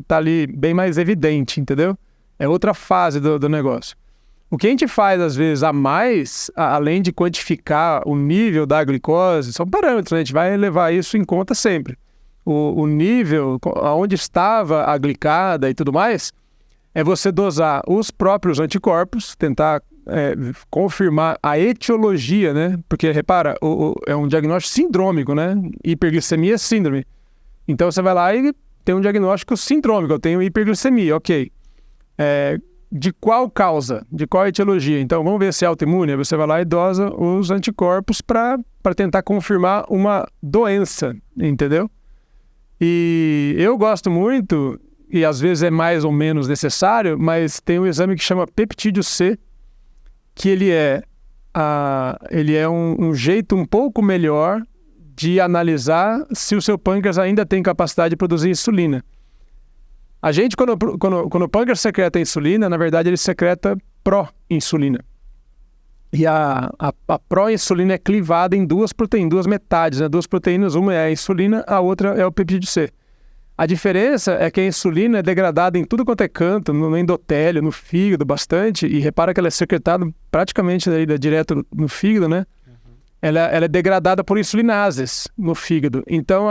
tá ali bem mais evidente, entendeu? É outra fase do negócio. O que a gente faz, às vezes, a mais, além de quantificar o nível da glicose, são parâmetros, né? A gente vai levar isso em conta sempre. O nível, onde estava a glicada e tudo mais, é você dosar os próprios anticorpos, tentar confirmar a etiologia, né? Porque, repara, é um diagnóstico sindrômico, né? Hiperglicemia é síndrome. Então, você vai lá e tem um diagnóstico sindrômico, eu tenho hiperglicemia, ok. De qual causa? De qual etiologia? Então, vamos ver se é autoimune. Você vai lá e dosa os anticorpos para tentar confirmar uma doença, entendeu? E eu gosto muito, e às vezes é mais ou menos necessário, mas tem um exame que chama peptídeo C, que ele é um jeito um pouco melhor de analisar se o seu pâncreas ainda tem capacidade de produzir insulina. A gente, quando o pâncreas secreta insulina, na verdade ele secreta pró-insulina. E a pró-insulina é clivada em duas metades, né? Duas proteínas, uma é a insulina, a outra é o peptídeo C. A diferença é que a insulina é degradada em tudo quanto é canto, no endotélio, no fígado, bastante, e repara que ela é secretada praticamente direto no fígado, né? Uhum. Ela é degradada por insulinases no fígado. Então,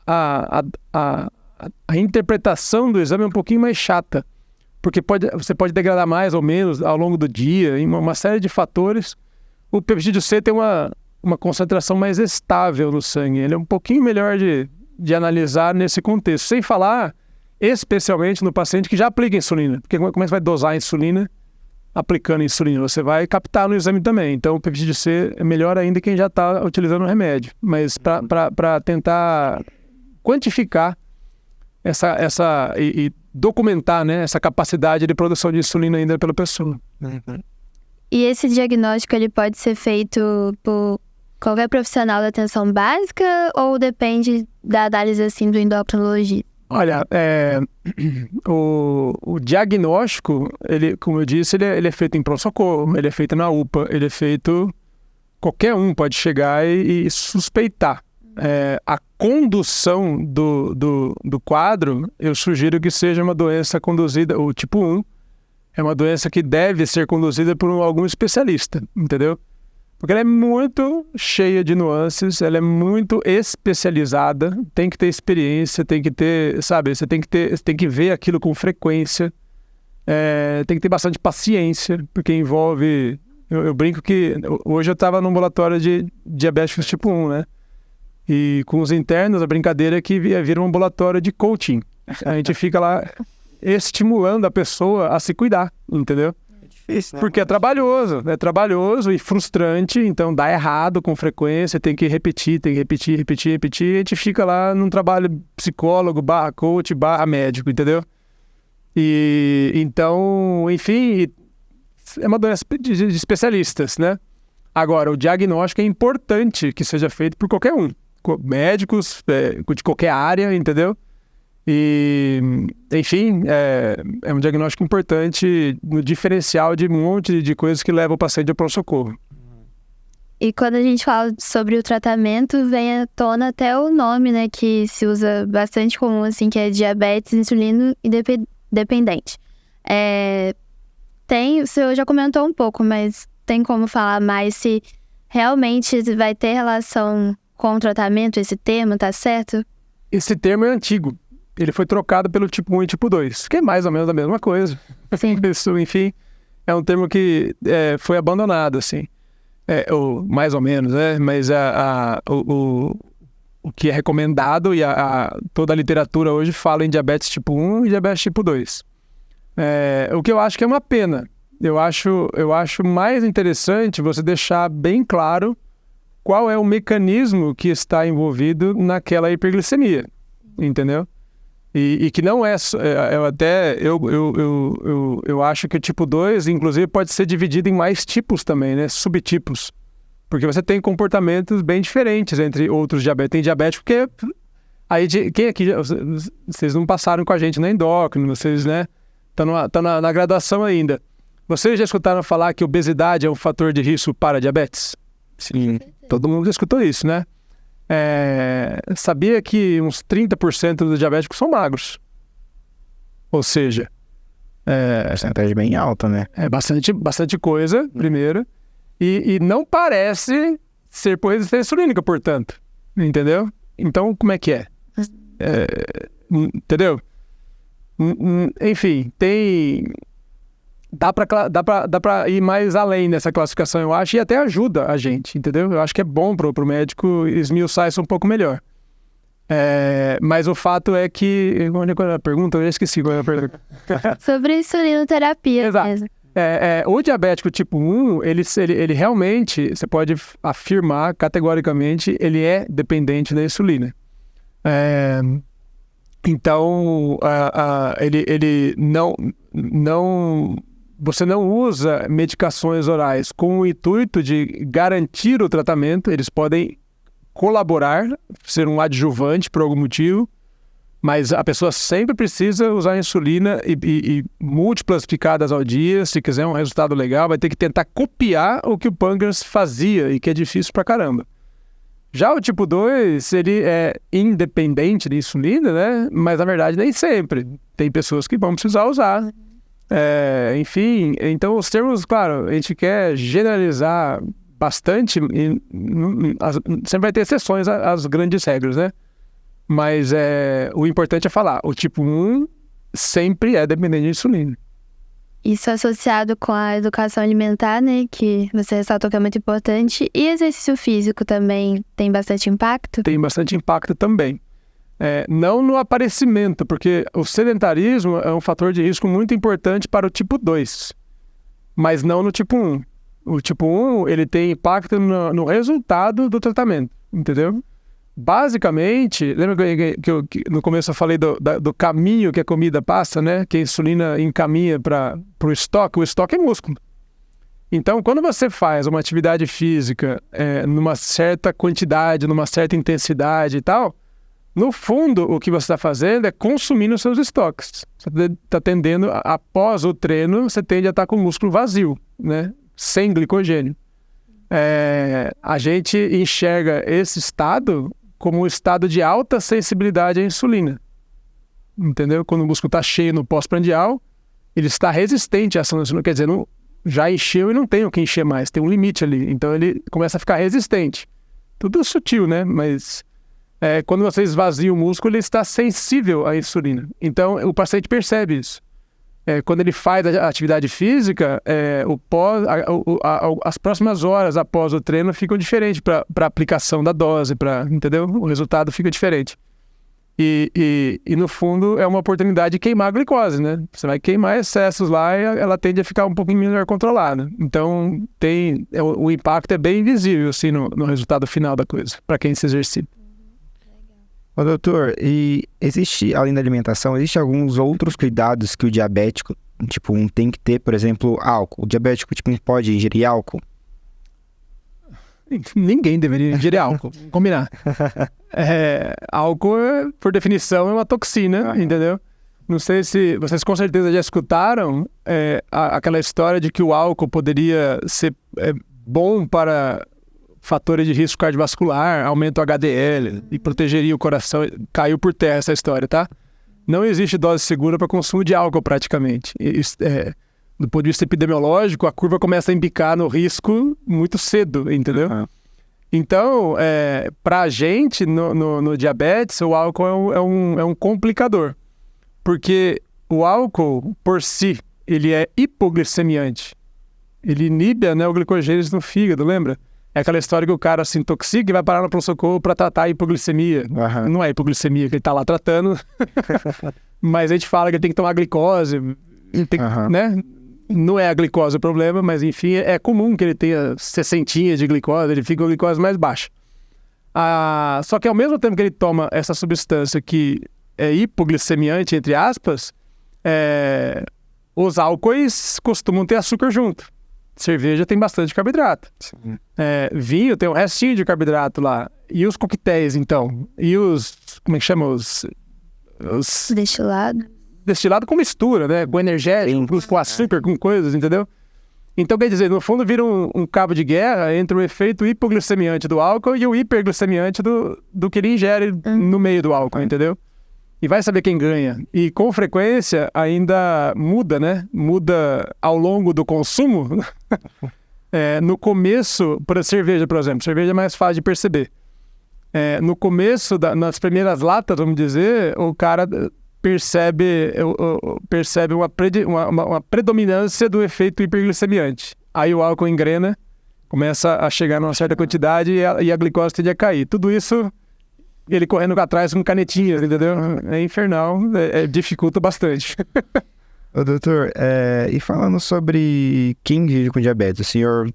a interpretação do exame é um pouquinho mais chata, porque você pode degradar mais ou menos ao longo do dia, em uma série de fatores. O peptídeo C tem uma concentração mais estável no sangue, ele é um pouquinho melhor de analisar nesse contexto, sem falar especialmente no paciente que já aplica insulina, porque como é que você vai dosar a insulina aplicando insulina? Você vai captar no exame também, então o peptídeo C é melhor ainda quem já está utilizando o remédio, mas para tentar quantificar e documentar, né, essa capacidade de produção de insulina ainda pela pessoa. Uhum. E esse diagnóstico ele pode ser feito por qualquer profissional da atenção básica ou depende da análise assim do endocrinologista? Olha, o diagnóstico, como eu disse, ele é feito em pronto-socorro, ele é feito na UPA, ele é feito... Qualquer um pode chegar e suspeitar. A condução do quadro, eu sugiro que seja uma doença conduzida, o tipo 1, é uma doença que deve ser conduzida por algum especialista, entendeu? Porque ela é muito cheia de nuances, ela é muito especializada, tem que ter experiência, tem que ter, sabe, você tem que ver aquilo com frequência, tem que ter bastante paciência, porque envolve, eu brinco que hoje eu estava no ambulatório de diabéticos tipo 1, né? E com os internos, a brincadeira é que vira um ambulatório de coaching. A gente fica lá estimulando a pessoa a se cuidar, entendeu? É difícil, né? Porque é trabalhoso e frustrante, então dá errado com frequência, tem que repetir, e a gente fica lá num trabalho psicólogo, /coach, /médico, entendeu? E então, enfim, é uma doença de especialistas, né? Agora, o diagnóstico é importante que seja feito por qualquer um. Médicos de qualquer área, entendeu? E, enfim, é um diagnóstico importante no diferencial de um monte de coisas que levam o paciente ao pronto-socorro. E quando a gente fala sobre o tratamento, vem à tona até o nome, né, que se usa bastante comum, assim, que é diabetes insulino dependente. O senhor já comentou um pouco, mas tem como falar mais se realmente vai ter relação com o tratamento, esse termo, tá certo? Esse termo é antigo. Ele foi trocado pelo tipo 1 e tipo 2, que é mais ou menos a mesma coisa. Sim. Isso, enfim, é um termo que foi abandonado, assim. Ou mais ou menos, né? Mas o que é recomendado e toda a literatura hoje fala em diabetes tipo 1 e diabetes tipo 2. O que eu acho que é uma pena. Eu acho mais interessante você deixar bem claro qual é o mecanismo que está envolvido naquela hiperglicemia, entendeu? E que não é... Eu acho que o tipo 2, inclusive, pode ser dividido em mais tipos também, né? Subtipos. Porque você tem comportamentos bem diferentes entre outros diabéticos. Tem diabético que... Aí, quem aqui... Vocês não passaram com a gente na endócrino, vocês, né? Estão na graduação ainda. Vocês já escutaram falar que obesidade é um fator de risco para diabetes? Sim. Todo mundo já escutou isso, né? Sabia que uns 30% dos diabéticos são magros. Ou seja... porcentagem bem alta, né? É bastante coisa, primeiro. E não parece ser por resistência insulínica, portanto. Entendeu? Então, como é que é? Entendeu? Enfim, dá pra ir mais além nessa classificação, eu acho, e até ajuda a gente, entendeu? Eu acho que é bom pro médico esmiuçar isso um pouco melhor. Mas o fato é que... Qual é a pergunta? Eu já esqueci qual é a pergunta. Sobre insulinoterapia. Exato. Mesmo. O diabético tipo 1, ele realmente, você pode afirmar categoricamente, ele é dependente da insulina. Então, ele não... Você não usa medicações orais com o intuito de garantir o tratamento. Eles podem colaborar, ser um adjuvante por algum motivo, mas a pessoa sempre precisa usar insulina e múltiplas picadas ao dia. Se quiser um resultado legal, vai ter que tentar copiar o que o pâncreas fazia e que é difícil pra caramba. Já o tipo 2, ele é independente de insulina, né? Mas na verdade nem sempre. Tem pessoas que vão precisar usar. Enfim, então os termos, claro, a gente quer generalizar bastante e sempre vai ter exceções às grandes regras, né? Mas o importante é falar, o tipo 1 sempre é dependente de insulina. Isso associado com a educação alimentar, né, que você ressaltou que é muito importante, e exercício físico também tem bastante impacto? Tem bastante impacto também. Não no aparecimento, porque o sedentarismo é um fator de risco muito importante para o tipo 2, mas não no tipo 1. O tipo 1, ele tem impacto no resultado do tratamento, entendeu? Basicamente, lembra que no começo eu falei do caminho que a comida passa, né? Que a insulina encaminha para o estoque é músculo. Então, quando você faz uma atividade física numa certa quantidade, numa certa intensidade e tal, no fundo, o que você está fazendo é consumindo os seus estoques. Você está tendendo, após o treino, você tende a estar com o músculo vazio, né? Sem glicogênio. A gente enxerga esse estado como um estado de alta sensibilidade à insulina. Entendeu? Quando o músculo está cheio no pós-prandial, ele está resistente à ação da insulina. Quer dizer, já encheu e não tem o que encher mais. Tem um limite ali. Então ele começa a ficar resistente. Tudo sutil, né? Mas quando você esvazia o músculo, ele está sensível à insulina. Então o paciente percebe isso. Quando ele faz a atividade física, as próximas horas após o treino ficam diferentes para aplicação da dose, entendeu? O resultado fica diferente. E no fundo é uma oportunidade de queimar a glicose, né? Você vai queimar excessos lá e ela tende a ficar um pouquinho melhor controlada. Então o impacto é bem visível assim, no resultado final da coisa, para quem se exercita. Ô, doutor, e existe, além da alimentação, existe alguns outros cuidados que o diabético tipo 1 tem que ter, por exemplo, álcool? O diabético tipo 1 pode ingerir álcool? Ninguém deveria ingerir álcool, vamos combinar. Álcool, por definição, é uma toxina, entendeu? Não sei se vocês com certeza já escutaram aquela história de que o álcool poderia ser bom para fatores de risco cardiovascular, aumenta o HDL e protegeria o coração. Caiu por terra essa história, tá? Não existe dose segura para consumo de álcool praticamente. Do ponto de vista epidemiológico, a curva começa a embicar no risco muito cedo, entendeu? Então, para a gente, no diabetes, o álcool é um complicador. Porque o álcool, por si, ele é hipoglicemiante. Ele inibe a neoglicogênese no fígado, lembra? É aquela história que o cara se intoxica e vai parar no pronto-socorro para tratar a hipoglicemia. Não é hipoglicemia que ele está lá tratando, mas a gente fala que ele tem que tomar glicose, né? Não é a glicose o problema, mas enfim, é comum que ele tenha 60 de glicose, ele fica com a glicose mais baixa. Só que ao mesmo tempo que ele toma essa substância que é hipoglicemiante, entre aspas, os álcoois costumam ter açúcar junto. Cerveja tem bastante carboidrato. Vinho tem um restinho de carboidrato lá. E os coquetéis, então? E os... Como é que chama? Os Destilado. Destilado com mistura, né? Com energético, com açúcar, com coisas, entendeu? Então, quer dizer, no fundo vira um cabo de guerra entre o efeito hipoglicemiante do álcool e o hiperglicemiante do que ele ingere no meio do álcool, entendeu? E vai saber quem ganha. E com frequência ainda muda, né? Muda ao longo do consumo. No começo, para cerveja, por exemplo, cerveja é mais fácil de perceber. No começo, nas primeiras latas, vamos dizer, o cara percebe uma predominância do efeito hiperglicemiante. Aí o álcool engrena, começa a chegar numa certa quantidade e a glicose tende a cair. Tudo isso, ele correndo atrás com canetinhas, entendeu? É infernal, dificulta bastante. Ô, doutor, e falando sobre quem vive com diabetes, o senhor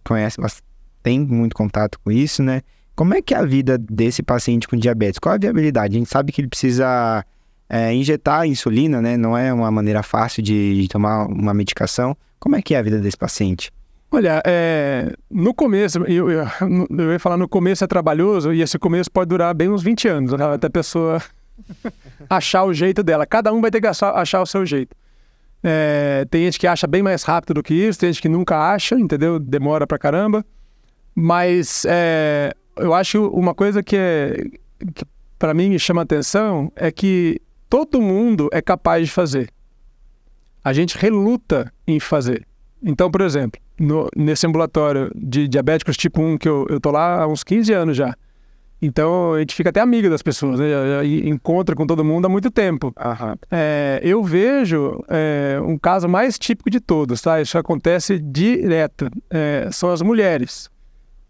tem muito contato com isso, né? Como é que é a vida desse paciente com diabetes? Qual a viabilidade? A gente sabe que ele precisa injetar insulina, né? Não é uma maneira fácil de tomar uma medicação. Como é que é a vida desse paciente? Olha, no começo, eu ia falar no começo é trabalhoso, e esse começo pode durar bem uns 20 anos, até a pessoa achar o jeito dela. Cada um vai ter que achar o seu jeito. Tem gente que acha bem mais rápido do que isso, tem gente que nunca acha, entendeu? Demora pra caramba. Mas eu acho uma coisa que para mim me chama atenção é que todo mundo é capaz de fazer. A gente reluta em fazer. Então, por exemplo, nesse ambulatório de diabéticos tipo 1, que eu tô lá há uns 15 anos já. Então, a gente fica até amigo das pessoas, né? Já encontra com todo mundo há muito tempo. Eu vejo um caso mais típico de todos, tá? Isso acontece direto. São as mulheres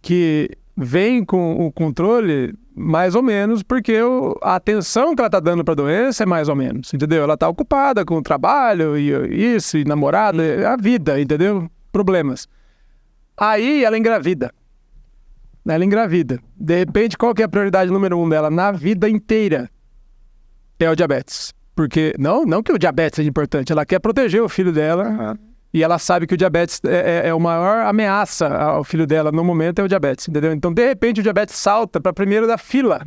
que vêm com o controle mais ou menos porque a atenção que ela tá dando para a doença é mais ou menos, entendeu? Ela tá ocupada com o trabalho e isso, e namorado, a vida, entendeu? Problemas. Aí ela engravida. De repente, qual que é a prioridade número 1 dela na vida inteira? É o diabetes. Porque, não que o diabetes seja importante, ela quer proteger o filho dela, e ela sabe que o diabetes é a maior ameaça ao filho dela no momento, é o diabetes, entendeu? Então, de repente, o diabetes salta para primeiro da fila.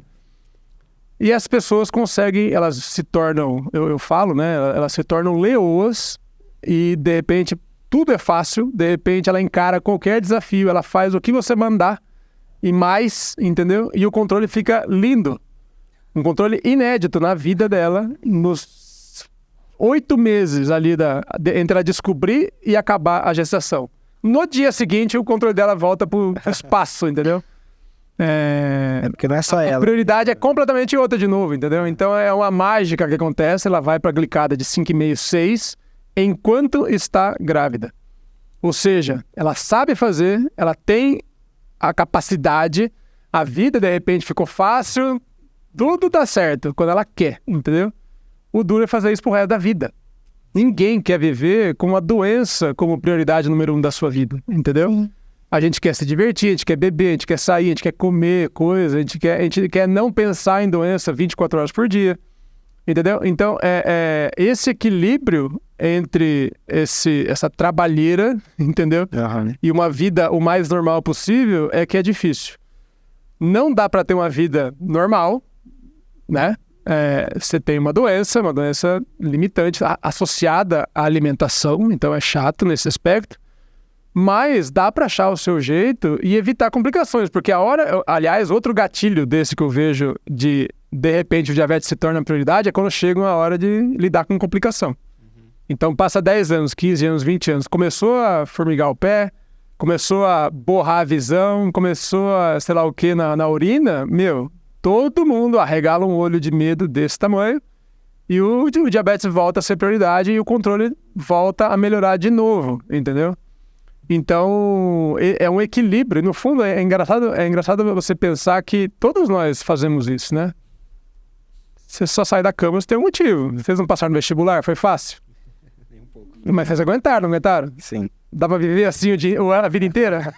E as pessoas conseguem, elas se tornam, eu falo, né? Elas se tornam leoas e, de repente, tudo é fácil. De repente, ela encara qualquer desafio, ela faz o que você mandar e mais, entendeu? E o controle fica lindo. Um controle inédito na vida dela, nos 8 meses ali entre ela descobrir e acabar a gestação. No dia seguinte, o controle dela volta pro espaço, entendeu? Porque não é só ela. A prioridade é completamente outra de novo, entendeu? Então é uma mágica que acontece, ela vai pra glicada de 5,5, 6, enquanto está grávida. Ou seja, ela sabe fazer, ela tem a capacidade, a vida de repente ficou fácil, tudo dá certo quando ela quer, entendeu? O duro é fazer isso pro resto da vida. Ninguém quer viver com uma doença como prioridade número 1 da sua vida, entendeu? A gente quer se divertir, a gente quer beber, a gente quer sair, a gente quer comer coisa, a gente quer não pensar em doença 24 horas por dia, entendeu? Então, esse equilíbrio entre essa trabalheira, entendeu? E uma vida o mais normal possível é que é difícil. Não dá para ter uma vida normal, né? Você tem uma doença limitante associada à alimentação, então é chato nesse aspecto, mas dá para achar o seu jeito e evitar complicações, porque aliás, outro gatilho desse que eu vejo de repente o diabetes se torna prioridade é quando chega uma hora de lidar com complicação. Então passa 10 anos, 15 anos, 20 anos, começou a formigar o pé, começou a borrar a visão, começou a sei lá o que na urina, todo mundo arregala um olho de medo desse tamanho e o diabetes volta a ser prioridade e o controle volta a melhorar de novo, entendeu? Então, é um equilíbrio. No fundo, é engraçado você pensar que todos nós fazemos isso, né? Você só sai da cama, você tem um motivo. Vocês não passaram no vestibular? Foi fácil? pouco. Mas vocês aguentaram, não aguentaram? Sim. Dá pra viver assim a vida inteira?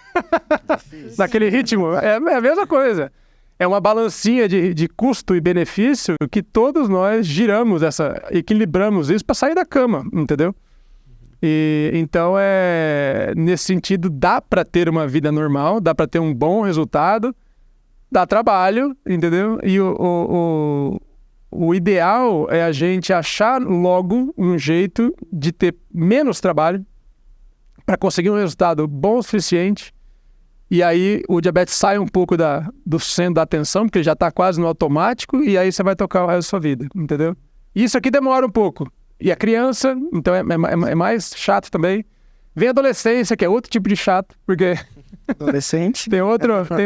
Naquele ritmo? É a mesma coisa. É uma balancinha de custo e benefício que todos nós giramos, equilibramos isso para sair da cama, entendeu? E então, nesse sentido, dá para ter uma vida normal, dá para ter um bom resultado, dá trabalho, entendeu? E o ideal é a gente achar logo um jeito de ter menos trabalho para conseguir um resultado bom o suficiente. E aí o diabetes sai um pouco do centro da atenção, porque ele já está quase no automático, e aí você vai tocar o resto da sua vida, entendeu? Isso aqui demora um pouco. E a criança, então é mais chato também. Vem a adolescência, que é outro tipo de chato, porque Adolescente. tem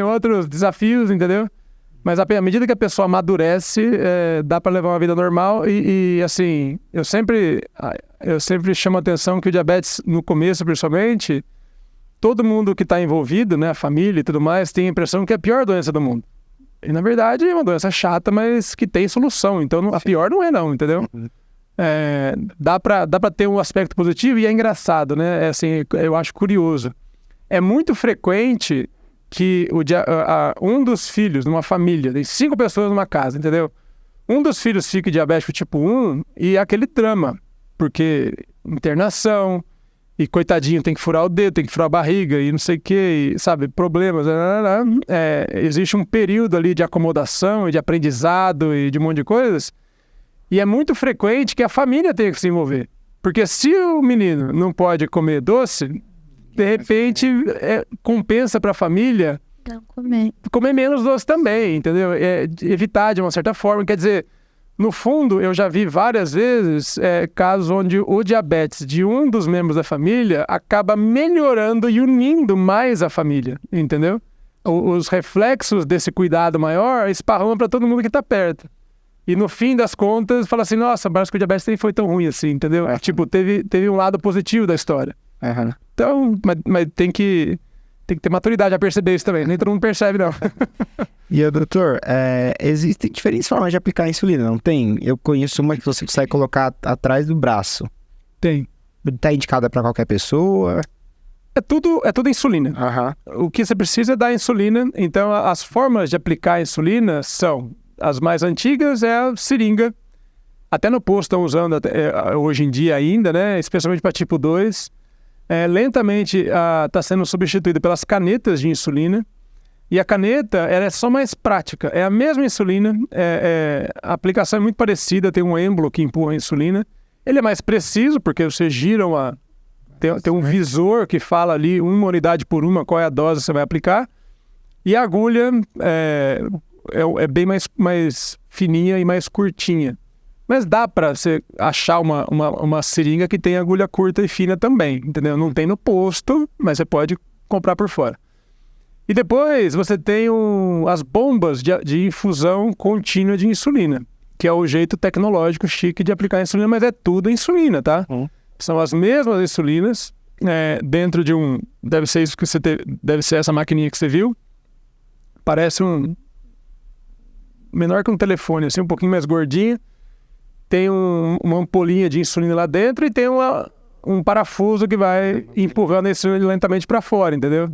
outros desafios, entendeu? Mas à medida que a pessoa amadurece, dá para levar uma vida normal. E assim, eu sempre chamo a atenção que o diabetes, no começo principalmente, todo mundo que está envolvido, né, a família e tudo mais, tem a impressão que é a pior doença do mundo. E na verdade é uma doença chata, mas que tem solução. Então a pior não é não, entendeu? Dá pra ter um aspecto positivo e é engraçado, né? Assim, eu acho curioso. É muito frequente que um dos filhos numa família, tem 5 pessoas numa casa, entendeu? Um dos filhos fica diabético tipo 1 e é aquele drama, porque internação, e coitadinho tem que furar o dedo, tem que furar a barriga e não sei o que, sabe, problemas. Existe um período ali de acomodação e de aprendizado e de um monte de coisas. E é muito frequente que a família tenha que se envolver. Porque se o menino não pode comer doce, de repente compensa para a família Não comer. comer menos doce também, entendeu? Evitar de uma certa forma. Quer dizer, no fundo, eu já vi várias vezes casos onde o diabetes de um dos membros da família acaba melhorando e unindo mais a família, entendeu? Os reflexos desse cuidado maior esparramam para todo mundo que está perto. E no fim das contas, fala assim, nossa, parece que o diabetes nem foi tão ruim assim, entendeu? Tipo, teve um lado positivo da história. Uhum. Então, mas tem que ter maturidade a perceber isso também. Nem todo mundo percebe, não. E, doutor, existem diferentes formas de aplicar a insulina, não tem? Eu conheço uma que você consegue colocar atrás do braço. Tem. Está indicada para qualquer pessoa? É tudo insulina. Uhum. O que você precisa é dar insulina. Então, as formas de aplicar a insulina são... As mais antigas é a seringa. Até no posto estão usando hoje em dia ainda, né? Especialmente para tipo 2. Lentamente está sendo substituída pelas canetas de insulina. E a caneta ela é só mais prática. É a mesma insulina. A aplicação é muito parecida. Tem um êmbolo que empurra a insulina. Ele é mais preciso porque você gira tem um visor que fala ali 1 unidade por qual é a dose que você vai aplicar. E a agulha é bem mais fininha e mais curtinha. Mas dá para você achar uma seringa que tem agulha curta e fina também, entendeu? Não tem no posto, mas você pode comprar por fora. E depois você tem as bombas de infusão contínua de insulina, que é o jeito tecnológico chique de aplicar insulina, mas é tudo insulina, tá? São as mesmas insulinas, dentro de deve ser isso que deve ser essa maquininha que você viu. Parece menor que um telefone, assim, um pouquinho mais gordinha. Tem uma ampolinha de insulina lá dentro e tem um parafuso que vai empurrando a insulina lentamente para fora, entendeu?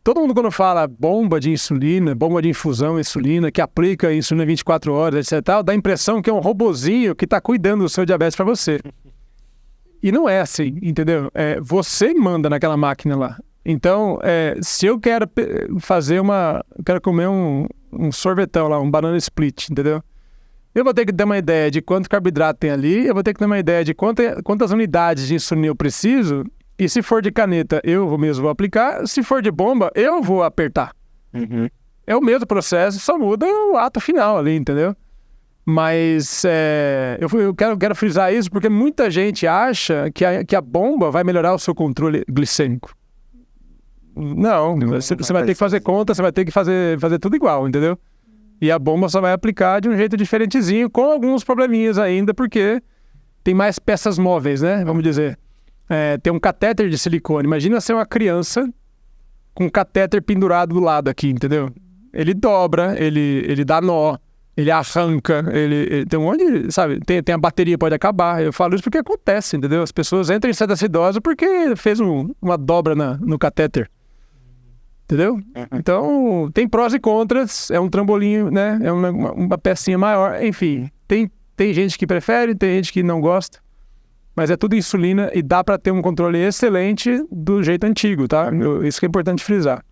Todo mundo quando fala bomba de insulina, bomba de infusão de insulina, que aplica insulina 24 horas, etc. Dá a impressão que é um robozinho que está cuidando do seu diabetes para você. E não é assim, entendeu? Você manda naquela máquina lá. Então, se eu quero quero comer um sorvetão lá, um banana split, entendeu? Eu vou ter que ter uma ideia de quanto carboidrato tem ali, eu vou ter que ter uma ideia de quantas unidades de insulina eu preciso, e se for de caneta, eu mesmo vou aplicar, se for de bomba, eu vou apertar. Uhum. É o mesmo processo, só muda o ato final ali, entendeu? Mas eu quero frisar isso porque muita gente acha que a bomba vai melhorar o seu controle glicêmico. Não, você vai ter que fazer conta, você vai ter que fazer tudo igual, entendeu? E a bomba só vai aplicar de um jeito diferentezinho, com alguns probleminhas ainda, porque tem mais peças móveis, né? Vamos dizer. Tem um catéter de silicone. Imagina ser uma criança com um catéter pendurado do lado aqui, entendeu? Ele dobra, ele dá nó. ele arranca, ele tem um monte de, sabe, tem a bateria pode acabar. Eu falo isso porque acontece, entendeu? As pessoas entram em cetoacidose porque fez uma dobra no catéter. Entendeu? Então, tem prós e contras, é um trambolim, né? É uma pecinha maior, enfim. Tem gente que prefere, tem gente que não gosta, mas é tudo insulina e dá para ter um controle excelente do jeito antigo, tá? Isso que é importante frisar.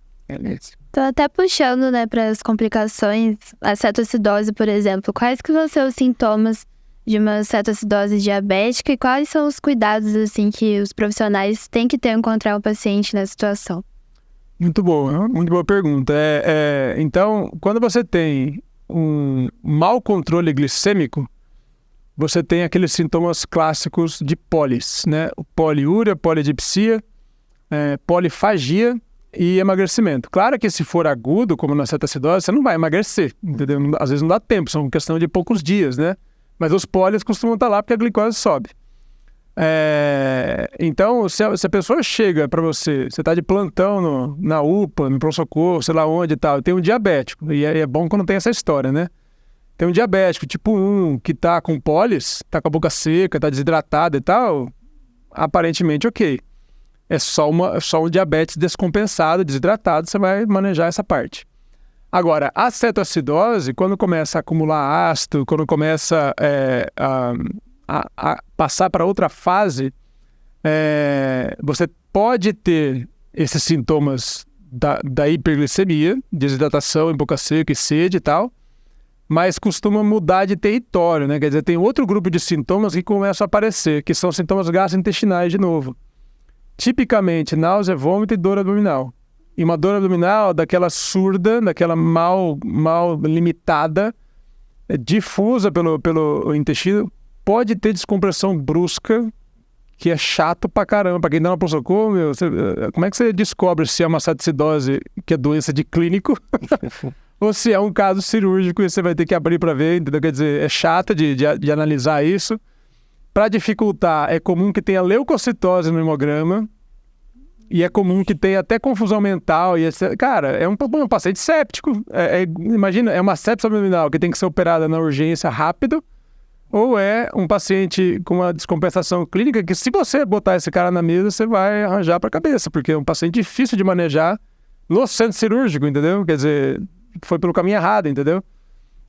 Tô até puxando, né, para as complicações, a cetoacidose, por exemplo. Quais que vão ser os sintomas de uma cetoacidose diabética e quais são os cuidados, assim, que os profissionais têm que ter ao encontrar um paciente nessa situação? Muito boa pergunta. Então, quando você tem um mau controle glicêmico, você tem aqueles sintomas clássicos de polis, né? Poliúria, polidipsia, polifagia e emagrecimento. Claro que se for agudo, como na cetoacidose, você não vai emagrecer, entendeu? Às vezes não dá tempo, são questão de poucos dias, né? Mas os polis costumam estar lá porque a glicose sobe. Então, se a pessoa chega para você está de plantão na UPA, no pronto-socorro, sei lá onde e tal, tem um diabético, e é bom quando tem essa história, né? Tem um diabético tipo 1 que tá com pólis, tá com a boca seca, tá desidratado e tal, aparentemente ok. É só um diabetes descompensado, desidratado, você vai manejar essa parte. Agora, a cetoacidose, quando começa a acumular ácido, quando começa a passar para outra fase, você pode ter esses sintomas da hiperglicemia, desidratação em boca seca e sede e tal, mas costuma mudar de território, né? Quer dizer, tem outro grupo de sintomas que começam a aparecer, que são sintomas gastrointestinais de novo. Tipicamente, náusea, vômito e dor abdominal. E uma dor abdominal daquela surda, daquela mal limitada, difusa pelo intestino, pode ter descompressão brusca, que é chato pra caramba. Pra quem dá uma pronto-socorro, como é que você descobre se é uma cetoacidose, que é doença de clínico, ou se é um caso cirúrgico e você vai ter que abrir pra ver, entendeu? Quer dizer, é chato de analisar isso. Para dificultar, é comum que tenha leucocitose no hemograma e é comum que tenha até confusão mental. Cara, é um paciente séptico. Imagina, é uma sepse abdominal que tem que ser operada na urgência rápido, ou é um paciente com uma descompensação clínica que, se você botar esse cara na mesa, você vai arranjar para a cabeça, porque é um paciente difícil de manejar no centro cirúrgico, entendeu? Quer dizer, foi pelo caminho errado, entendeu?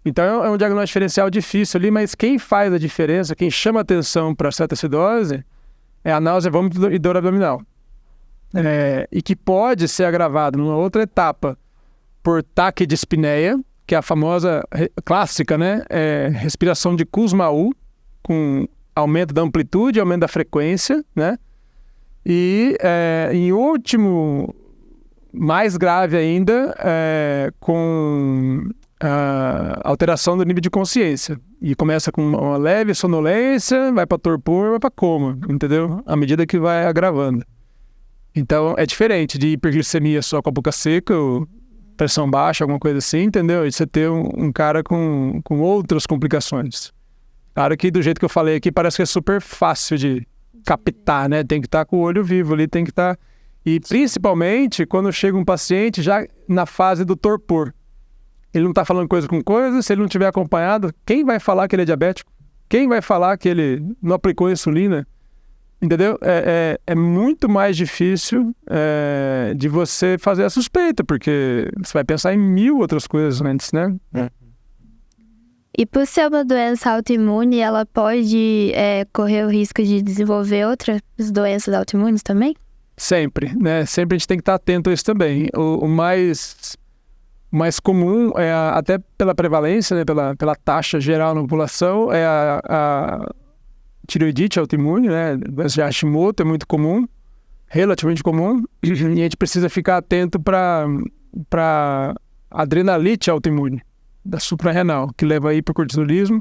Então é um diagnóstico diferencial difícil ali, mas quem faz a diferença, quem chama atenção para a cetoacidose é a náusea, vômito e dor abdominal. E que pode ser agravado numa outra etapa por taquidispneia, que é a famosa clássica, né? Respiração de Kussmaul, com aumento da amplitude, aumento da frequência, né? E em último, mais grave ainda, com alteração do nível de consciência. E começa com uma leve sonolência, vai para torpor, vai para coma, entendeu? À medida que vai agravando. Então, é diferente de hiperglicemia só com a boca seca, ou pressão baixa, alguma coisa assim, entendeu? E você ter um cara com outras complicações. Claro que do jeito que eu falei aqui, parece que é super fácil de captar, né? Tem que estar com o olho vivo ali, tem que estar... E principalmente quando chega um paciente já na fase do torpor. Ele não está falando coisa com coisa, se ele não tiver acompanhado, quem vai falar que ele é diabético? Quem vai falar que ele não aplicou insulina? Entendeu? É muito mais difícil de você fazer a suspeita, porque você vai pensar em 1000 outras coisas antes, né? E por ser uma doença autoimune, ela pode correr o risco de desenvolver outras doenças autoimunes também? Sempre, né? Sempre a gente tem que estar atento a isso também. O mais comum, até pela prevalência, né? pela taxa geral na população, é a tireoidite autoimune, né? Doença de Hashimoto é muito comum, relativamente comum, e a gente precisa ficar atento para adrenalite autoimune, da suprarrenal, que leva a hipercortisolismo,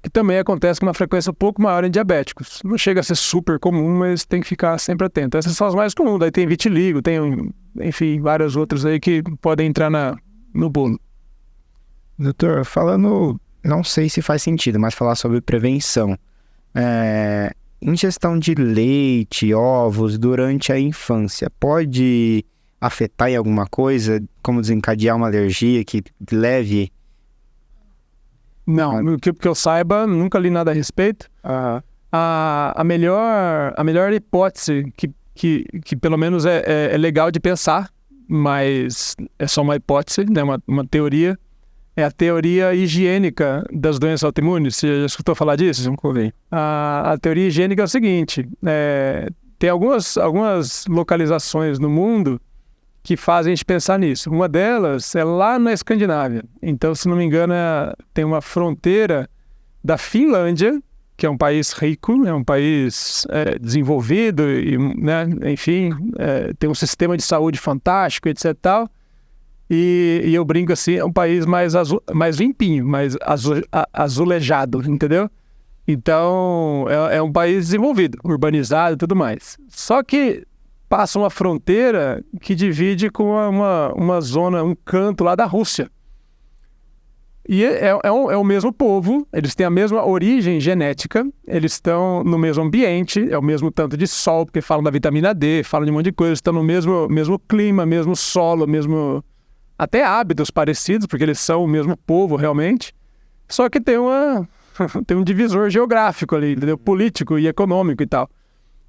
que também acontece com uma frequência um pouco maior em diabéticos. Não chega a ser super comum, mas tem que ficar sempre atento. Essas são as mais comuns, daí tem vitiligo, tem, enfim, várias outras aí que podem entrar no bolo. Doutor, falando, não sei se faz sentido, mas falar sobre prevenção. Ingestão de leite, ovos durante a infância pode afetar em alguma coisa, como desencadear uma alergia que leve? Não, que eu saiba, nunca li nada a respeito. A melhor hipótese que pelo menos é legal de pensar, mas é só uma hipótese, né? Uma teoria, é a teoria higiênica das doenças autoimunes. Você já escutou falar disso? Nunca ouvi. A teoria higiênica é o seguinte, tem algumas localizações no mundo que fazem a gente pensar nisso. Uma delas é lá na Escandinávia. Então, se não me engano, tem uma fronteira da Finlândia, que é um país rico, é um país desenvolvido, e, né, enfim, tem um sistema de saúde fantástico, etc. Tal. E eu brinco assim, é um país mais limpinho, mais azulejado, entendeu? Então, é um país desenvolvido, urbanizado e tudo mais. Só que passa uma fronteira que divide com uma zona, um canto lá da Rússia. E é o mesmo povo, eles têm a mesma origem genética, eles estão no mesmo ambiente, é o mesmo tanto de sol, porque falam da vitamina D, falam de um monte de coisa, estão no mesmo clima, mesmo solo, até hábitos parecidos, porque eles são o mesmo povo realmente, só que tem um divisor geográfico ali, entendeu? Político e econômico e tal.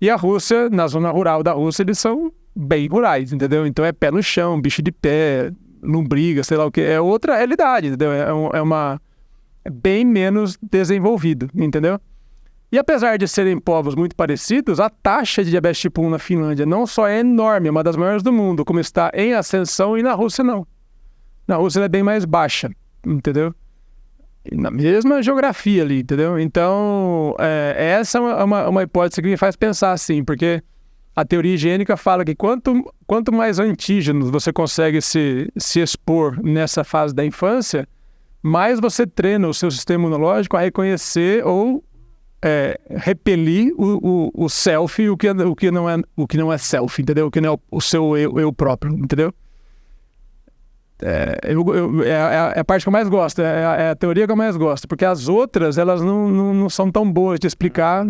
E a Rússia, na zona rural da Rússia, eles são bem rurais, entendeu? Então é pé no chão, bicho de pé, lombriga, sei lá o que. É outra realidade, entendeu? É bem menos desenvolvido, entendeu? E apesar de serem povos muito parecidos, a taxa de diabetes tipo 1 na Finlândia não só é enorme, é uma das maiores do mundo, como está em ascensão, e na Rússia não. Na Rússia ela é bem mais baixa, entendeu? Na mesma geografia ali, entendeu? Então, essa é uma hipótese que me faz pensar assim, porque a teoria higiênica fala que quanto mais antígenos você consegue se expor nessa fase da infância, mais você treina o seu sistema imunológico a reconhecer ou repelir o self, o que não é self, entendeu? O que não é o seu eu próprio, entendeu? É a parte que eu mais gosto, é a teoria que eu mais gosto, porque as outras, elas não são tão boas de explicar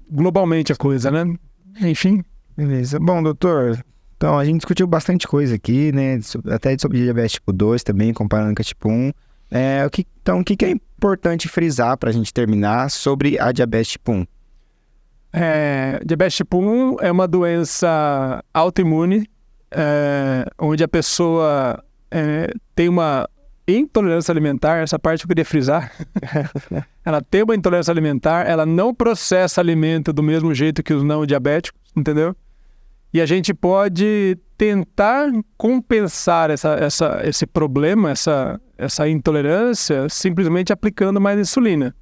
globalmente a coisa, né? Enfim. Beleza. Bom, doutor, então a gente discutiu bastante coisa aqui, né? Até sobre diabetes tipo 2 também, comparando com a tipo 1. Então, o que é importante frisar para a gente terminar sobre a diabetes tipo 1? Diabetes tipo 1 é uma doença autoimune, onde a pessoa tem uma intolerância alimentar, essa parte eu queria frisar. Ela tem uma intolerância alimentar, ela não processa alimento do mesmo jeito que os não diabéticos, entendeu? E a gente pode tentar compensar esse problema, essa intolerância, simplesmente aplicando mais insulina.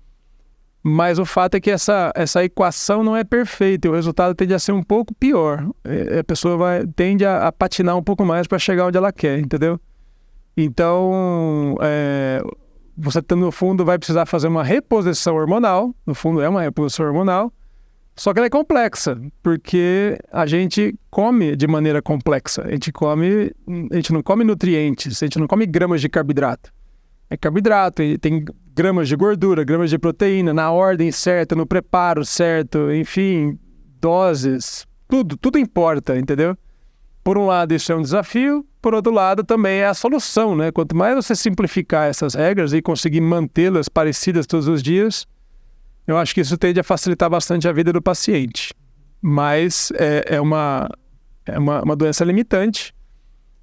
Mas o fato é que essa equação não é perfeita e o resultado tende a ser um pouco pior. A pessoa tende a patinar um pouco mais para chegar onde ela quer, entendeu? Então, você no fundo vai precisar fazer uma reposição hormonal, no fundo é uma reposição hormonal, só que ela é complexa, porque a gente come de maneira complexa. A gente não come nutrientes, a gente não come gramas de carboidrato. É carboidrato, tem gramas de gordura, gramas de proteína, na ordem certa, no preparo certo, enfim, doses, tudo importa, entendeu? Por um lado isso é um desafio, por outro lado também é a solução, né? Quanto mais você simplificar essas regras e conseguir mantê-las parecidas todos os dias, eu acho que isso tende a facilitar bastante a vida do paciente. Mas é uma doença limitante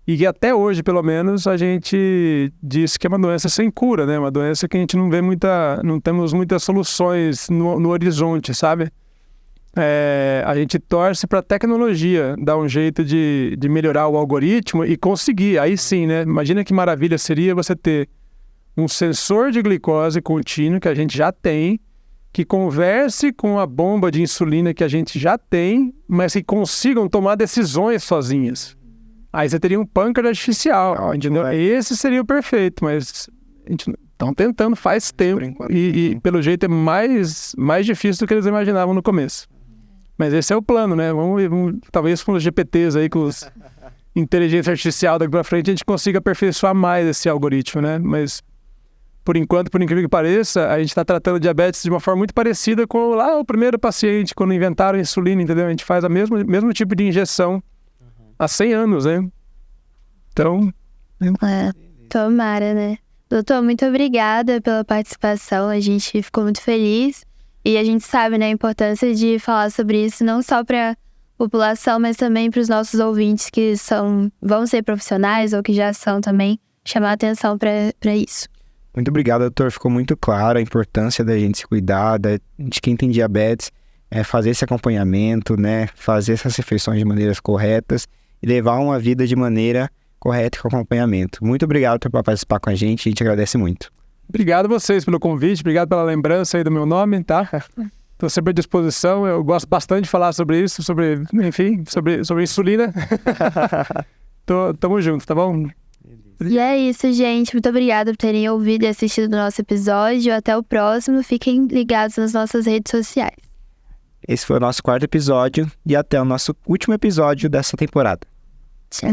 e que até hoje, pelo menos, a gente diz que é uma doença sem cura, né? Uma doença que a gente não temos muitas soluções no horizonte, sabe? A gente torce para a tecnologia dar um jeito de melhorar o algoritmo e conseguir. Aí sim, né? Imagina que maravilha seria você ter um sensor de glicose contínuo que a gente já tem, que converse com a bomba de insulina que a gente já tem, mas que consigam tomar decisões sozinhas. Aí você teria um pâncreas artificial. Esse seria o perfeito, mas a gente estão tentando faz tempo e pelo jeito é mais difícil do que eles imaginavam no começo. Mas esse é o plano, né? Talvez com os GPTs aí, com os inteligência artificial daqui para frente, a gente consiga aperfeiçoar mais esse algoritmo, né? Mas por enquanto, por incrível que pareça, a gente está tratando diabetes de uma forma muito parecida com lá o primeiro paciente, quando inventaram a insulina, entendeu? A gente faz o mesmo tipo de injeção há 100 anos, né? Então... Tomara, né? Doutor, muito obrigada pela participação, a gente ficou muito feliz e a gente sabe, né, a importância de falar sobre isso não só para a população, mas também para os nossos ouvintes que vão ser profissionais ou que já são também, chamar atenção para isso. Muito obrigado, doutor. Ficou muito claro a importância da gente se cuidar, de quem tem diabetes, fazer esse acompanhamento, né, fazer essas refeições de maneiras corretas e levar uma vida de maneira correta com acompanhamento. Muito obrigado por participar com a gente agradece muito. Obrigado a vocês pelo convite, obrigado pela lembrança aí do meu nome, tá? Estou sempre à disposição, eu gosto bastante de falar sobre isso, sobre insulina. Tamo junto, tá bom? E é isso, gente. Muito obrigada por terem ouvido e assistido o nosso episódio. Até o próximo. Fiquem ligados nas nossas redes sociais. Esse foi o nosso 4º episódio e até o nosso último episódio dessa temporada. Tchau.